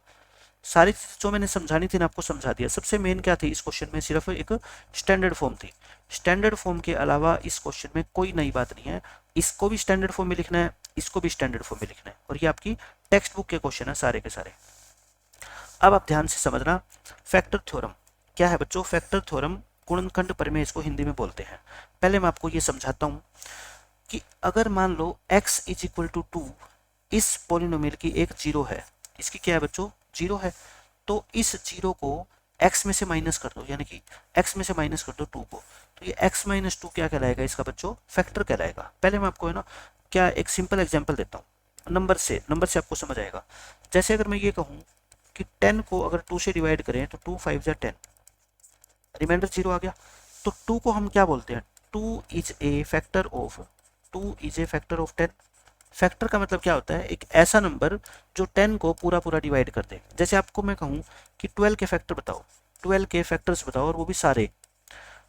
सारी चीज़ जो मैंने समझानी थी ना आपको समझा दिया। सबसे मेन क्या थी इस क्वेश्चन में, सिर्फ एक स्टैंडर्ड फॉर्म थी। स्टैंडर्ड फॉर्म के अलावा इस क्वेश्चन में कोई नई बात नहीं है। इसको भी स्टैंडर्ड फॉर्म में लिखना है, इसको भी स्टैंडर्ड फॉर्म में लिखना है, और ये आपकी टेक्स्ट बुक के क्वेश्चन है सारे के सारे। अब आप ध्यान से समझना, फैक्टर थ्योरम क्या है बच्चों। फैक्टर थ्योरम गुणनखंड प्रमेय इसको हिंदी में बोलते हैं। पहले मैं आपको ये समझाता हूँ कि अगर मान लो x इज इक्वल टू 2, इस पोलिनोमियल की एक जीरो है, इसकी क्या है बच्चों, जीरो है, तो इस जीरो को x में से माइनस कर दो, यानी कि x में से माइनस कर दो 2 को, तो ये x माइनस 2 क्या कहलाएगा, इसका बच्चों फैक्टर कहलाएगा। पहले मैं आपको है ना क्या एक सिंपल एग्जांपल देता हूँ, नंबर से आपको समझ आएगा। जैसे अगर मैं ये कहूँ कि 10 को अगर 2 से डिवाइड करें तो 2 5 जा 10, रिमाइंडर 0 आ गया। तो 2 को हम क्या बोलते हैं, 2 is a factor of 10। Factor का मतलब क्या होता है, एक ऐसा नंबर जो 10 को पूरा पूरा डिवाइड कर दे। जैसे आपको मैं कहूँ कि 12 के फैक्टर बताओ, 12 के फैक्टर्स बताओ, और वो भी सारे,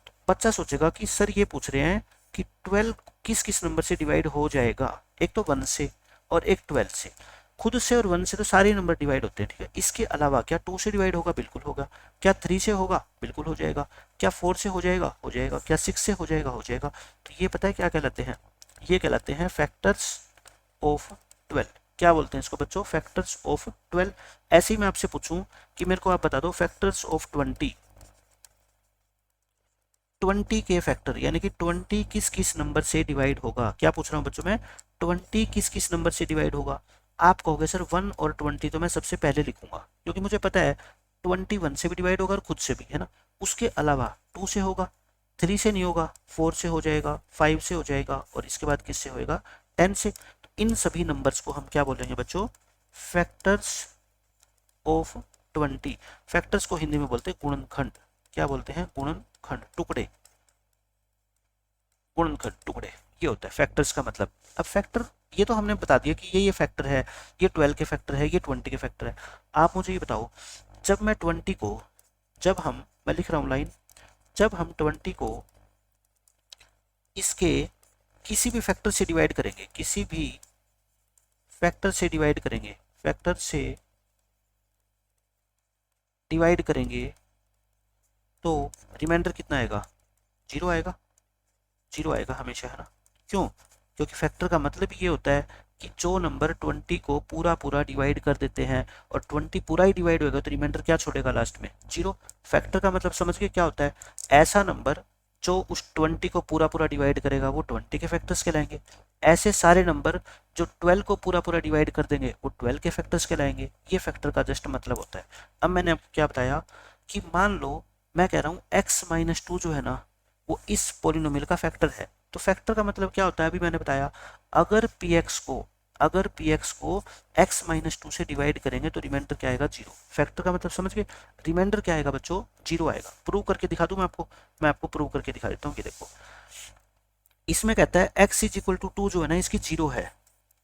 तो बच्चा सोचेगा कि सर ये पूछ रहे हैं कि 12 किस किस नंबर से डिवाइड हो जाएगा, एक तो 1 से और एक 12 से। खुद से और 1 से तो सारे नंबर डिवाइड होते हैं, ठीक है। इसके अलावा क्या 2 से डिवाइड होगा, बिल्कुल होगा। क्या 3 से होगा, बिल्कुल हो जाएगा। क्या 4 से हो जाएगा, हो जाएगा। क्या 6 से हो जाएगा, हो जाएगा। तो ये पता है क्या कहलाते हैं, ये कहलाते हैं फैक्टर्स ऑफ 12। क्या बोलते हैं इसको बच्चों, फैक्टर्स ऑफ 12। ऐसे ही मैं आपसे पूछूं कि मेरे को आप बता दो फैक्टर्स ऑफ 20 के फैक्टर, यानी कि 20 किस किस नंबर से डिवाइड होगा। क्या पूछ रहा हूँ बच्चों मैं, 20 किस किस नंबर से डिवाइड होगा। आप कहोगे सर 1 और 20 तो मैं सबसे पहले लिखूंगा, क्योंकि मुझे पता है 20 1 से भी डिवाइड होगा और खुद से भी, है ना। उसके अलावा 2 से होगा, 3 से नहीं होगा, 4 से हो जाएगा, 5 से हो जाएगा, और इसके बाद किससे होएगा, 10 से। तो इन सभी नंबर्स को हम क्या बोलेंगे बच्चों, फैक्टर्स ऑफ 20। फैक्टर्स को हिंदी में बोलते हैं गुणनखंड। क्या बोलते हैं, गुणनखंड, टुकड़े, गुणनखंड टुकड़े, ये होता है फैक्टर्स का मतलब। अब फैक्टर ये तो हमने बता दिया कि ये फैक्टर है, ये 12 के फैक्टर है, ये 20 के फैक्टर है। आप मुझे ये बताओ, जब मैं 20 को, जब हम, मैं लिख रहा हूँ लाइन, जब हम 20 को इसके किसी भी फैक्टर से डिवाइड करेंगे, किसी भी फैक्टर से डिवाइड करेंगे, फैक्टर से डिवाइड करेंगे, तो रिमाइंडर कितना आएगा, 0 आएगा। 0 आएगा हमेशा, है ना। क्यों, क्योंकि फैक्टर का मतलब ये होता है कि जो नंबर 20 को पूरा पूरा डिवाइड कर देते हैं, और 20 पूरा ही डिवाइड होगा तो रिमाइंडर क्या छोड़ेगा लास्ट में, 0। फैक्टर का मतलब समझ के क्या होता है, ऐसा नंबर जो उस 20 को पूरा पूरा डिवाइड करेगा वो 20 के फैक्टर्स कहलाएंगे। ऐसे सारे नंबर जो 12 को पूरा पूरा डिवाइड कर देंगे वो 12 के फैक्टर्स कहलाएंगे। ये फैक्टर का जस्ट मतलब होता है। अब मैंने आपको क्या बताया कि मान लो मैं कह रहा हूँ x माइनस 2 जो है ना, वो इस पोलिनोमियल का फैक्टर है। तो फैक्टर का मतलब क्या होता है, अभी मैंने बताया, अगर px को x माइनस 2 से डिवाइड करेंगे तो रिमाइंडर क्या आएगा, 0। फैक्टर का मतलब समझ गए, रिमाइंडर क्या आएगा बच्चों, 0 आएगा। प्रूव करके दिखा दूं मैं आपको प्रूव करके दिखा देता हूँ कि देखो, इसमें कहता है x इज इक्वल टू 2 जो है ना, इसकी 0 है,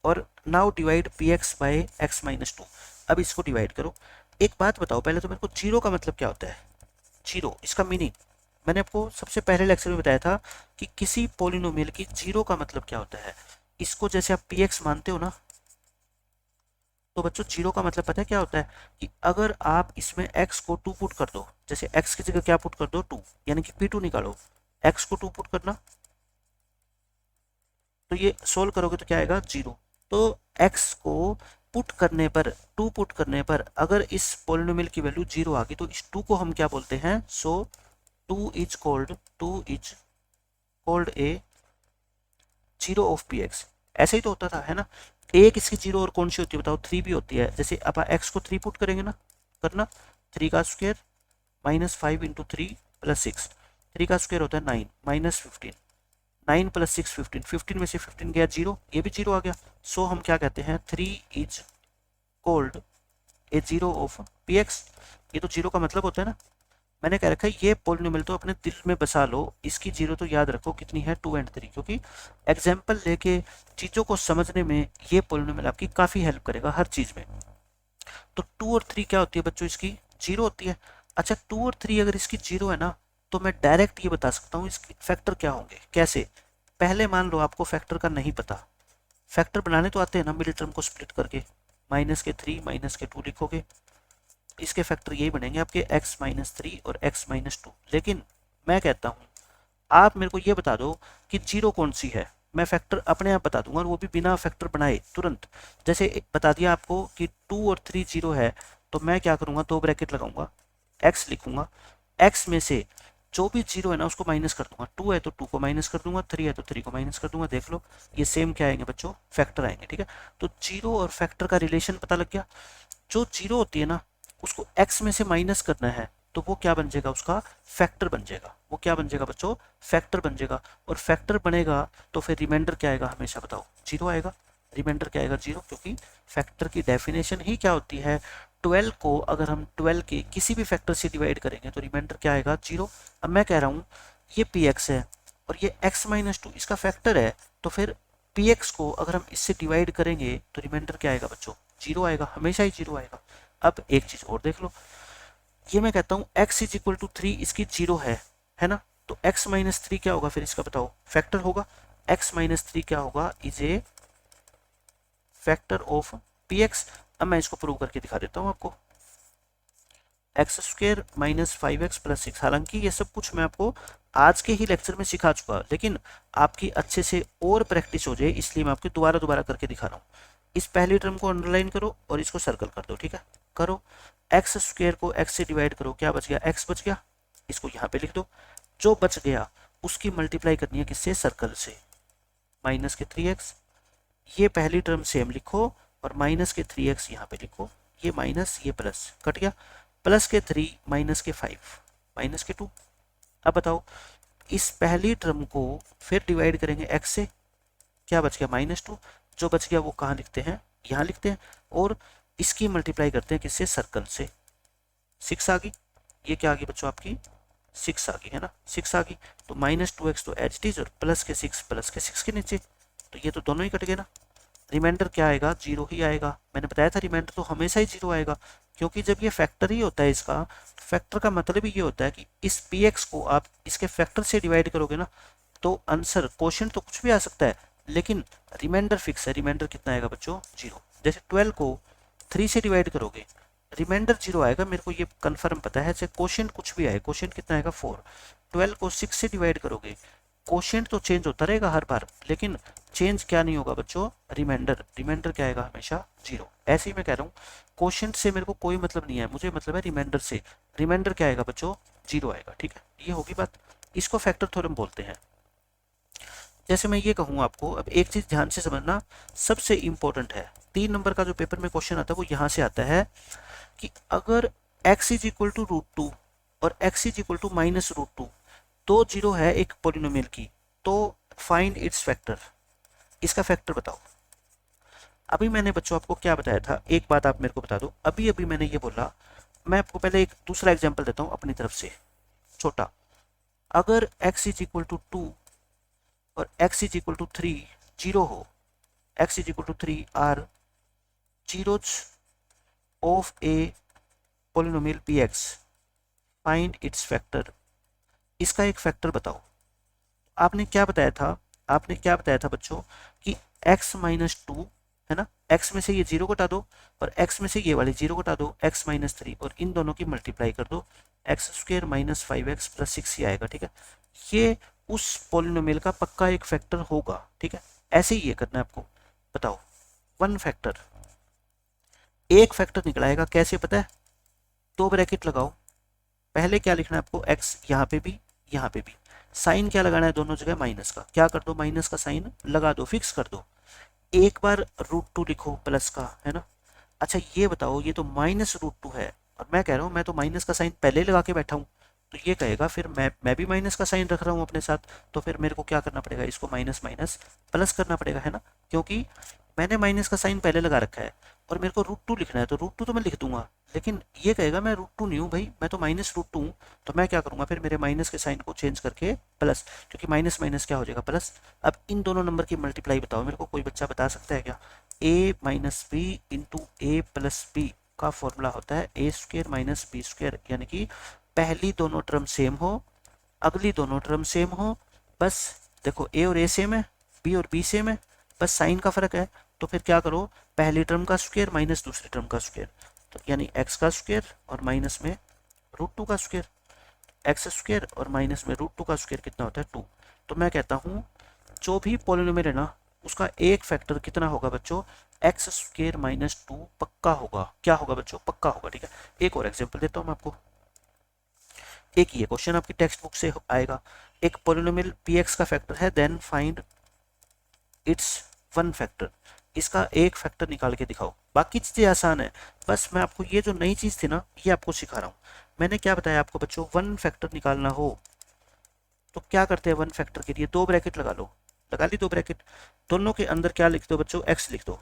और now divide px by x minus 2। अब इसको डिवाइड करो। एक बात बताओ पहले तो मेरे को, 0 का मतलब क्या होता है, 0 इसका मीनिंग मैंने आपको सबसे पहले लेक्चर में बताया था कि किसी पोलिनोमियल की 0 का मतलब क्या होता है। इसको जैसे आप px मानते हो ना, तो बच्चों 0 का मतलब पता है क्या होता है, कि अगर आप इसमें x को 2 पुट कर दो, जैसे x की जगह क्या पुट कर दो, 2, यानी कि p2 निकालो, x को 2 पुट करना, तो ये सोल्व करोगे तो क्या आएगा, 0। तो x को पुट करने पर, 2 पुट करने पर अगर इस पोलिनोमियल की वैल्यू 0 आ गई, तो इस 2 को हम क्या बोलते हैं, सो 2 is called a 0 of px। ऐसे ही तो होता था, है ना। एक इसकी 0 और कौन सी होती है बताओ, 3 भी होती है। जैसे अब x को 3 पुट करेंगे ना, करना, 3 का स्क्वायर माइनस 5 इंटू 3 प्लस 6, 3 का स्क्वायर होता है 9 माइनस 15, 9 प्लस 6 15, 15 में से 15 गया 0, ये भी 0 आ गया। सो हम क्या कहते हैं, 3 is called a 0 of px। ये तो 0 का मतलब होता है ना। मैंने कह रखा है ये पोलिनोमियल तो अपने दिल में बसा लो, इसकी 0 तो याद रखो कितनी है, 2 और 3, क्योंकि एग्जाम्पल लेके चीज़ों को समझने में ये पोलिनोमियल आपकी काफ़ी हेल्प करेगा हर चीज़ में। तो 2 और 3 क्या होती है बच्चों, इसकी 0 होती है। अच्छा 2 और 3 अगर इसकी 0 है ना, तो मैं डायरेक्ट ये बता सकता हूँ इसके फैक्टर क्या होंगे। कैसे, पहले मान लो आपको फैक्टर का नहीं पता, फैक्टर बनाने तो आते हैं ना, मिडिल टर्म को स्प्लिट करके, -3 -2 लिखोगे, इसके फैक्टर यही बनेंगे आपके x-3 और x-2। लेकिन मैं कहता हूँ आप मेरे को ये बता दो कि जीरो कौन सी है, मैं फैक्टर अपने आप बता दूंगा, और वो भी बिना फैक्टर बनाए तुरंत। जैसे बता दिया आपको कि 2 और 3 जीरो है, तो मैं क्या करूंगा, दो ब्रैकेट लगाऊंगा, x लिखूंगा, x में से जो भी जीरो है ना उसको माइनस कर दूंगा। 2 है तो 2 को माइनस कर दूंगा, 3 है तो 3 को माइनस कर दूंगा। देख लो ये सेम क्या आएंगे बच्चों, फैक्टर आएंगे। ठीक है, तो जीरो और फैक्टर का रिलेशन पता लग गया। जो जीरो होती है ना उसको x में से माइनस करना है, तो वो क्या बन जाएगा, उसका फैक्टर बन जाएगा। वो क्या बन जाएगा बच्चों, फैक्टर बन जाएगा। और फैक्टर बनेगा तो फिर रिमाइंडर क्या आएगा, हमेशा बताओ जीरो आएगा। रिमाइंडर क्या आएगा, जीरो, क्योंकि फैक्टर की डेफिनेशन ही क्या होती है, 12 को अगर हम 12 के किसी भी फैक्टर से डिवाइड करेंगे तो रिमाइंडर क्या आएगा, जीरो। अब मैं कह रहा हूँ ये पी एक्स है और ये x-2 इसका फैक्टर है, तो फिर पी एक्स को अगर हम इससे डिवाइड करेंगे तो रिमाइंडर क्या आएगा बच्चों, जीरो आएगा, हमेशा ही जीरो आएगा। अब एक चीज और देख लो, ये मैं कहता हूँ x=3 इसकी जीरो है ना, तो x-3 क्या होगा फिर इसका बताओ, फैक्टर होगा। x-3 क्या होगा, is a factor of P x. अब मैं इसको प्रूव करके दिखा देता हूँ आपको, x² - 5x + 6। हालांकि ये सब कुछ मैं आपको आज के ही लेक्चर में सिखा चुका, लेकिन आपकी अच्छे से और प्रैक्टिस हो जाए इसलिए मैं आपको दोबारा करके दिखा रहा हूँ। इस पहली टर्म को अंडरलाइन करो और इसको सर्कल कर दो। ठीक है, करो। x² को x से डिवाइड करो, क्या बच गया, x बच गया, इसको यहाँ पे लिख दो। जो बच गया उसकी मल्टीप्लाई करनी है किससे, सर्कल से, -3x। ये पहली टर्म सेम लिखो और -3x यहाँ पे लिखो, ये माइनस ये प्लस कट गया, +3 -5 -2। अब बताओ इस पहली टर्म को फिर डिवाइड करेंगे x से, क्या बच गया, -2। जो बच गया वो कहाँ लिखते हैं, यहाँ लिखते हैं, और इसकी मल्टीप्लाई करते हैं किससे, सर्कल से, 6 आ गई। ये क्या आ गई बच्चों आपकी, 6 आ गई है ना, 6 आ गई। तो -2x तो एच डी, और +6 के नीचे, तो ये तो दोनों ही कट गए ना। रिमाइंडर क्या आएगा, जीरो ही आएगा। मैंने बताया था रिमाइंडर तो हमेशा ही जीरो आएगा, क्योंकि जब ये फैक्टर ही होता है इसका, फैक्टर का मतलब ही ये होता है कि इस पी एक्स को आप इसके फैक्टर से डिवाइड करोगे ना, तो आंसर क्वेश्चन तो कुछ भी आ सकता है, लेकिन रिमाइंडर फिक्स है। रिमाइंडर कितना आएगा बच्चों, जीरो। जैसे 12 को 3 से डिवाइड करोगे, रिमाइंडर जीरो आएगा, मेरे को ये कंफर्म पता है। चाहे क्वेश्चन कुछ भी आए, क्वेश्चन कितना आएगा, 4। 12 को 6 से डिवाइड करोगे, क्वेश्चन तो चेंज होता रहेगा हर बार, लेकिन चेंज क्या नहीं होगा बच्चों, रिमाइंडर। रिमाइंडर क्या आएगा, हमेशा जीरो। ऐसे ही मैं कह रहा हूँ क्वेश्चन से मेरे को कोई मतलब नहीं है, मुझे मतलब है रिमाइंडर से। रिमाइंडर क्या आएगा बच्चों, जीरो आएगा। ठीक है, ये होगी बात। इसको फैक्टर थ्योरम बोलते हैं। जैसे मैं ये कहूँ आपको, अब एक चीज ध्यान से समझना, सबसे इंपॉर्टेंट है, 3 नंबर का जो पेपर में क्वेश्चन आता है वो यहाँ से आता है कि अगर x=√2 और x=-√2 तो जीरो है एक पोलिनोमियल की, तो फाइंड इट्स फैक्टर। इसका फैक्टर बताओ। अभी मैंने बच्चों आपको क्या बताया था, एक बात आप मेरे को बता दो। अभी अभी मैंने ये बोला, मैं आपको पहले एक दूसरा एग्जांपल देता हूँ अपनी तरफ से, छोटा। अगर x=2 और x=3 जीरो हो, x=3 are zeros of a polynomial p x, find its factor. इसका एक फैक्टर बताओ। आपने क्या बताया था, आपने क्या बताया था बच्चों कि x-2 है ना, x में से ये जीरो घटा दो और x में से ये वाली जीरो घटा दो, x-3, और इन दोनों की मल्टीप्लाई कर दो, x² - 5x + 6 ही आएगा। ठीक है, ये उस पोलिनोमियल का पक्का एक फैक्टर होगा। ठीक है, ऐसे ही ये करना है आपको। बताओ, वन फैक्टर, एक फैक्टर निकलाएगा, कैसे पता है, दो ब्रैकेट लगाओ। पहले क्या लिखना है आपको, x यहाँ पे भी यहाँ पे भी, साइन क्या लगाना है दोनों जगह, माइनस का। क्या कर दो, माइनस का साइन लगा दो, फिक्स कर दो। एक बार √2 लिखो प्लस का, है ना। अच्छा ये बताओ, ये तो -√2 है और मैं कह रहा हूँ मैं तो माइनस का साइन पहले लगा के बैठा हूँ, तो ये कहेगा फिर मैं भी माइनस का साइन रख रहा हूँ अपने साथ, तो फिर मेरे को क्या करना पड़ेगा, इसको माइनस माइनस प्लस करना पड़ेगा, है ना, क्योंकि मैंने माइनस का साइन पहले लगा रखा है और मेरे को √2 लिखना है, तो √2 तो मैं लिख दूंगा, लेकिन ये कहेगा मैं √2 नहीं हूँ भाई, मैं तो -√2 हूँ। तो मैं क्या करूंगा, फिर मेरे माइनस के साइन को चेंज करके प्लस, क्योंकि माइनस माइनस क्या हो जाएगा, प्लस। अब इन दोनों नंबर की मल्टीप्लाई बताओ मेरे को, कोई बच्चा बता सकता है क्या। a - b × a + b का फॉर्मूला होता है a² - b², यानी कि पहली दोनों टर्म सेम हो, अगली दोनों टर्म सेम हो, बस देखो a और a सेम है, b और b सेम है, बस साइन का फर्क है। तो फिर क्या करो, पहली टर्म का स्क्वायर माइनस दूसरी टर्म का स्क्वायर। तो यानी एक्स का स्क्वायर और माइनस में रूट टू का स्क्वायर, एक्स स्क्वायर और माइनस में रूट टू का स्क्वायर कितना होता है 2। तो मैं कहता हूँ जो भी पॉलिनोमियल है ना उसका एक फैक्टर कितना होगा बच्चों, एक्स स्क्वायर माइनस 2 पक्का होगा। क्या होगा बच्चों, पक्का होगा। ठीक है, एक और एग्जांपल देता हूँ मैं आपको। एक ये क्वेश्चन आपकी टेक्स्ट बुक से आएगा, एक पॉलिनोमियल पी एक्स का फैक्टर है, then find its one factor. इसका एक फैक्टर निकाल के दिखाओ। बाकी चीजें आसान है, बस मैं आपको ये जो नई चीज थी ना ये आपको सिखा रहा हूँ। मैंने क्या बताया आपको बच्चों, वन फैक्टर निकालना हो तो क्या करते हैं, वन फैक्टर के लिए दो ब्रैकेट लगा लो। लगा ली दो ब्रैकेट, दोनों के अंदर क्या लिख दो बच्चों, एक्स लिख दो।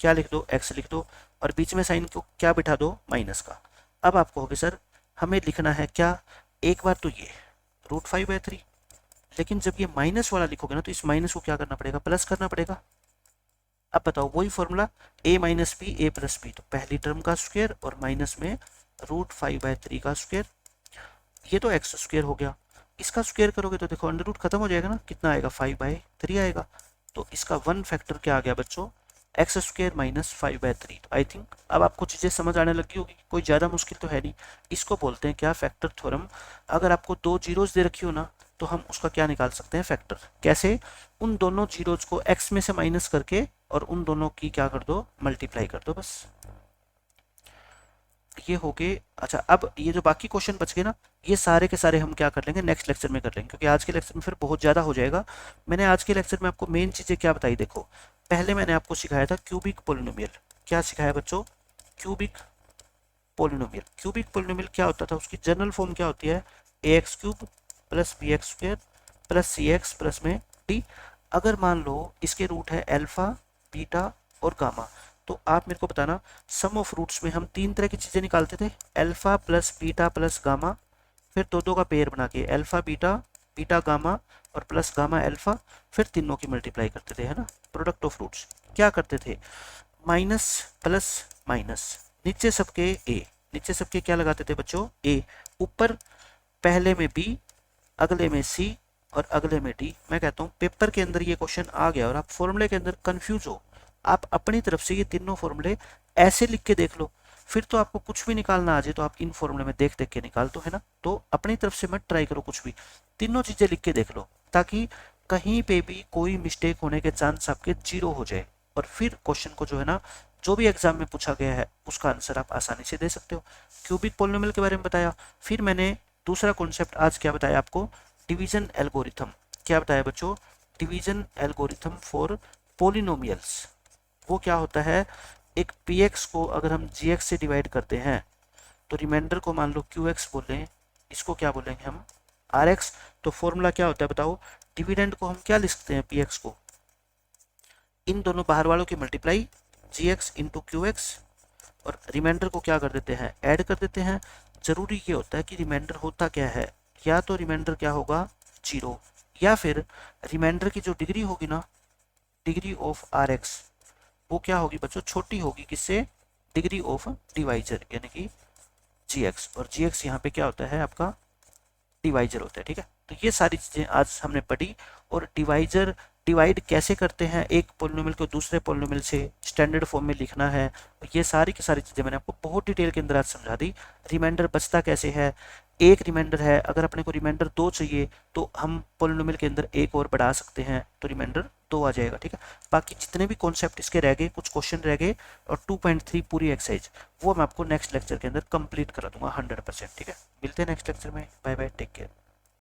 क्या लिख दो, एक्स लिख दो, और बीच में साइन को क्या बिठा दो, माइनस का। अब आप कहोगे सर हमें लिखना है क्या, एक बार तो ये √5/3, लेकिन जब ये माइनस वाला लिखोगे ना तो इस माइनस को क्या करना पड़ेगा, प्लस करना पड़ेगा। अब बताओ वही formula a minus b a plus b, तो पहली टर्म का स्क्वायर और माइनस में √5/3 का स्क्वायर, ये तो एक्स स्क्वायर हो गया। इसका स्क्वायर करोगे तो देखो अंडर रूट खत्म हो जाएगा ना, कितना आएगा 5/3 आएगा। तो इसका वन फैक्टर क्या आ गया बच्चों, एक्स स्क्वायर माइनस 5/3। तो आई थिंक अब आपको चीज़ें समझ आने लगी होगी, कोई ज़्यादा मुश्किल तो है नहीं। इसको बोलते हैं क्या, फैक्टर थ्योरम। अगर आपको दो जीरोज दे रखी हो ना तो हम उसका क्या निकाल सकते हैं, फैक्टर। कैसे, उन दोनों जीरोज को एक्स में से माइनस करके और उन दोनों की क्या कर दो, मल्टीप्लाई कर दो, बस ये हो गए। अच्छा अब ये जो बाकी क्वेश्चन बच गए ना, ये सारे के सारे हम क्या कर लेंगे, नेक्स्ट लेक्चर में कर लेंगे, क्योंकि आज के लेक्चर में फिर बहुत ज़्यादा हो जाएगा। मैंने आज के लेक्चर में आपको मेन चीज़ें क्या बताई, देखो पहले मैंने आपको सिखाया था क्यूबिक पोलिनोमियल। क्या सिखाया बच्चों, क्यूबिक पोलिनोमियल। क्यूबिक पोलिनोमियल क्या होता था, उसकी जनरल फॉर्म क्या होती है, ax³ plus bx² plus cx plus में d। अगर मान लो इसके रूट है अल्फा, बीटा और गामा, तो आप मेरे को बताना सम ऑफ रूट्स में हम तीन तरह की चीजें निकालते थे, alpha plus beta plus gamma, फिर दो दो का पेयर बना के अल्फा बीटा, बीटा गामा और प्लस गामा अल्फा, फिर तीनों की मल्टीप्लाई करते थे, है ना, प्रोडक्ट ऑफ रूट्स। क्या करते थे, माइनस प्लस माइनस, नीचे सबके ए, नीचे सबके क्या लगाते थे बच्चों, ए, ऊपर पहले में बी, अगले में सी और अगले में डी। मैं कहता हूँ पेपर के अंदर ये क्वेश्चन आ गया और आप फॉर्मूले के अंदर कंफ्यूज हो, आप अपनी तरफ से ये तीनों फॉर्मूले ऐसे लिख के देख लो, फिर तो आपको कुछ भी निकालना आ जाए तो आप इन फॉर्मूले में देख देख के निकाल दो, है ना। तो अपनी तरफ से मत ट्राई करो कुछ भी, तीनों चीजें लिख के देख लो, ताकि कहीं पे भी कोई मिस्टेक होने के चांस आपके जीरो हो जाए, और फिर क्वेश्चन को जो है ना, जो भी एग्जाम में पूछा गया है उसका आंसर आप आसानी से दे सकते हो। क्यूबिक पोलिनोमियल के बारे में बताया, फिर मैंने दूसरा कॉन्सेप्ट आज क्या बताया आपको, डिवीजन एल्गोरिथम। क्या बताया बच्चों, डिवीजन एल्गोरिथम फॉर पोलिनोमियल्स। वो क्या होता है, एक px को अगर हम gx से डिवाइड करते हैं तो रिमाइंडर को मान लो qx बोलें, इसको क्या बोलेंगे हम rx। तो फॉर्मूला क्या होता है बताओ, डिविडेंड को हम क्या लिख सकते हैं, px को इन दोनों बाहर वालों की मल्टीप्लाई gx इंटू qx, और रिमाइंडर को क्या कर देते हैं, ऐड कर देते हैं। जरूरी ये होता है कि रिमाइंडर होता क्या है, या तो रिमाइंडर क्या होगा 0, या फिर रिमाइंडर की जो डिग्री होगी ना, डिग्री ऑफ rx, वो क्या होगी बच्चों, छोटी होगी किससे, डिग्री ऑफ डिवाइजर यानी कि gx, और gx यहाँ पे क्या होता है आपका डिवाइजर होता है। ठीक है, तो ये सारी चीजें आज हमने पढ़ी, और डिवाइजर डिवाइड कैसे करते हैं, एक पोलिनोमियल को दूसरे पोलिनोमियल से स्टैंडर्ड फॉर्म में लिखना है, ये सारी की सारी चीजें मैंने आपको बहुत डिटेल के अंदर आज समझा दी। रिमाइंडर बचता कैसे है, एक रिमाइंडर है, अगर अपने को रिमाइंडर 2 चाहिए तो हम पोलिनोमियल के अंदर एक और बढ़ा सकते हैं तो रिमाइंडर 2 आ जाएगा। ठीक है, बाकी जितने भी कॉन्सेप्ट इसके रह गए, कुछ क्वेश्चन रह गए, और 2.3 पूरी एक्सरसाइज, वो मैं आपको नेक्स्ट लेक्चर के अंदर कंप्लीट करा दूंगा 100%। ठीक है, मिलते हैं नेक्स्ट लेक्चर में, बाय बाय, टेक केयर।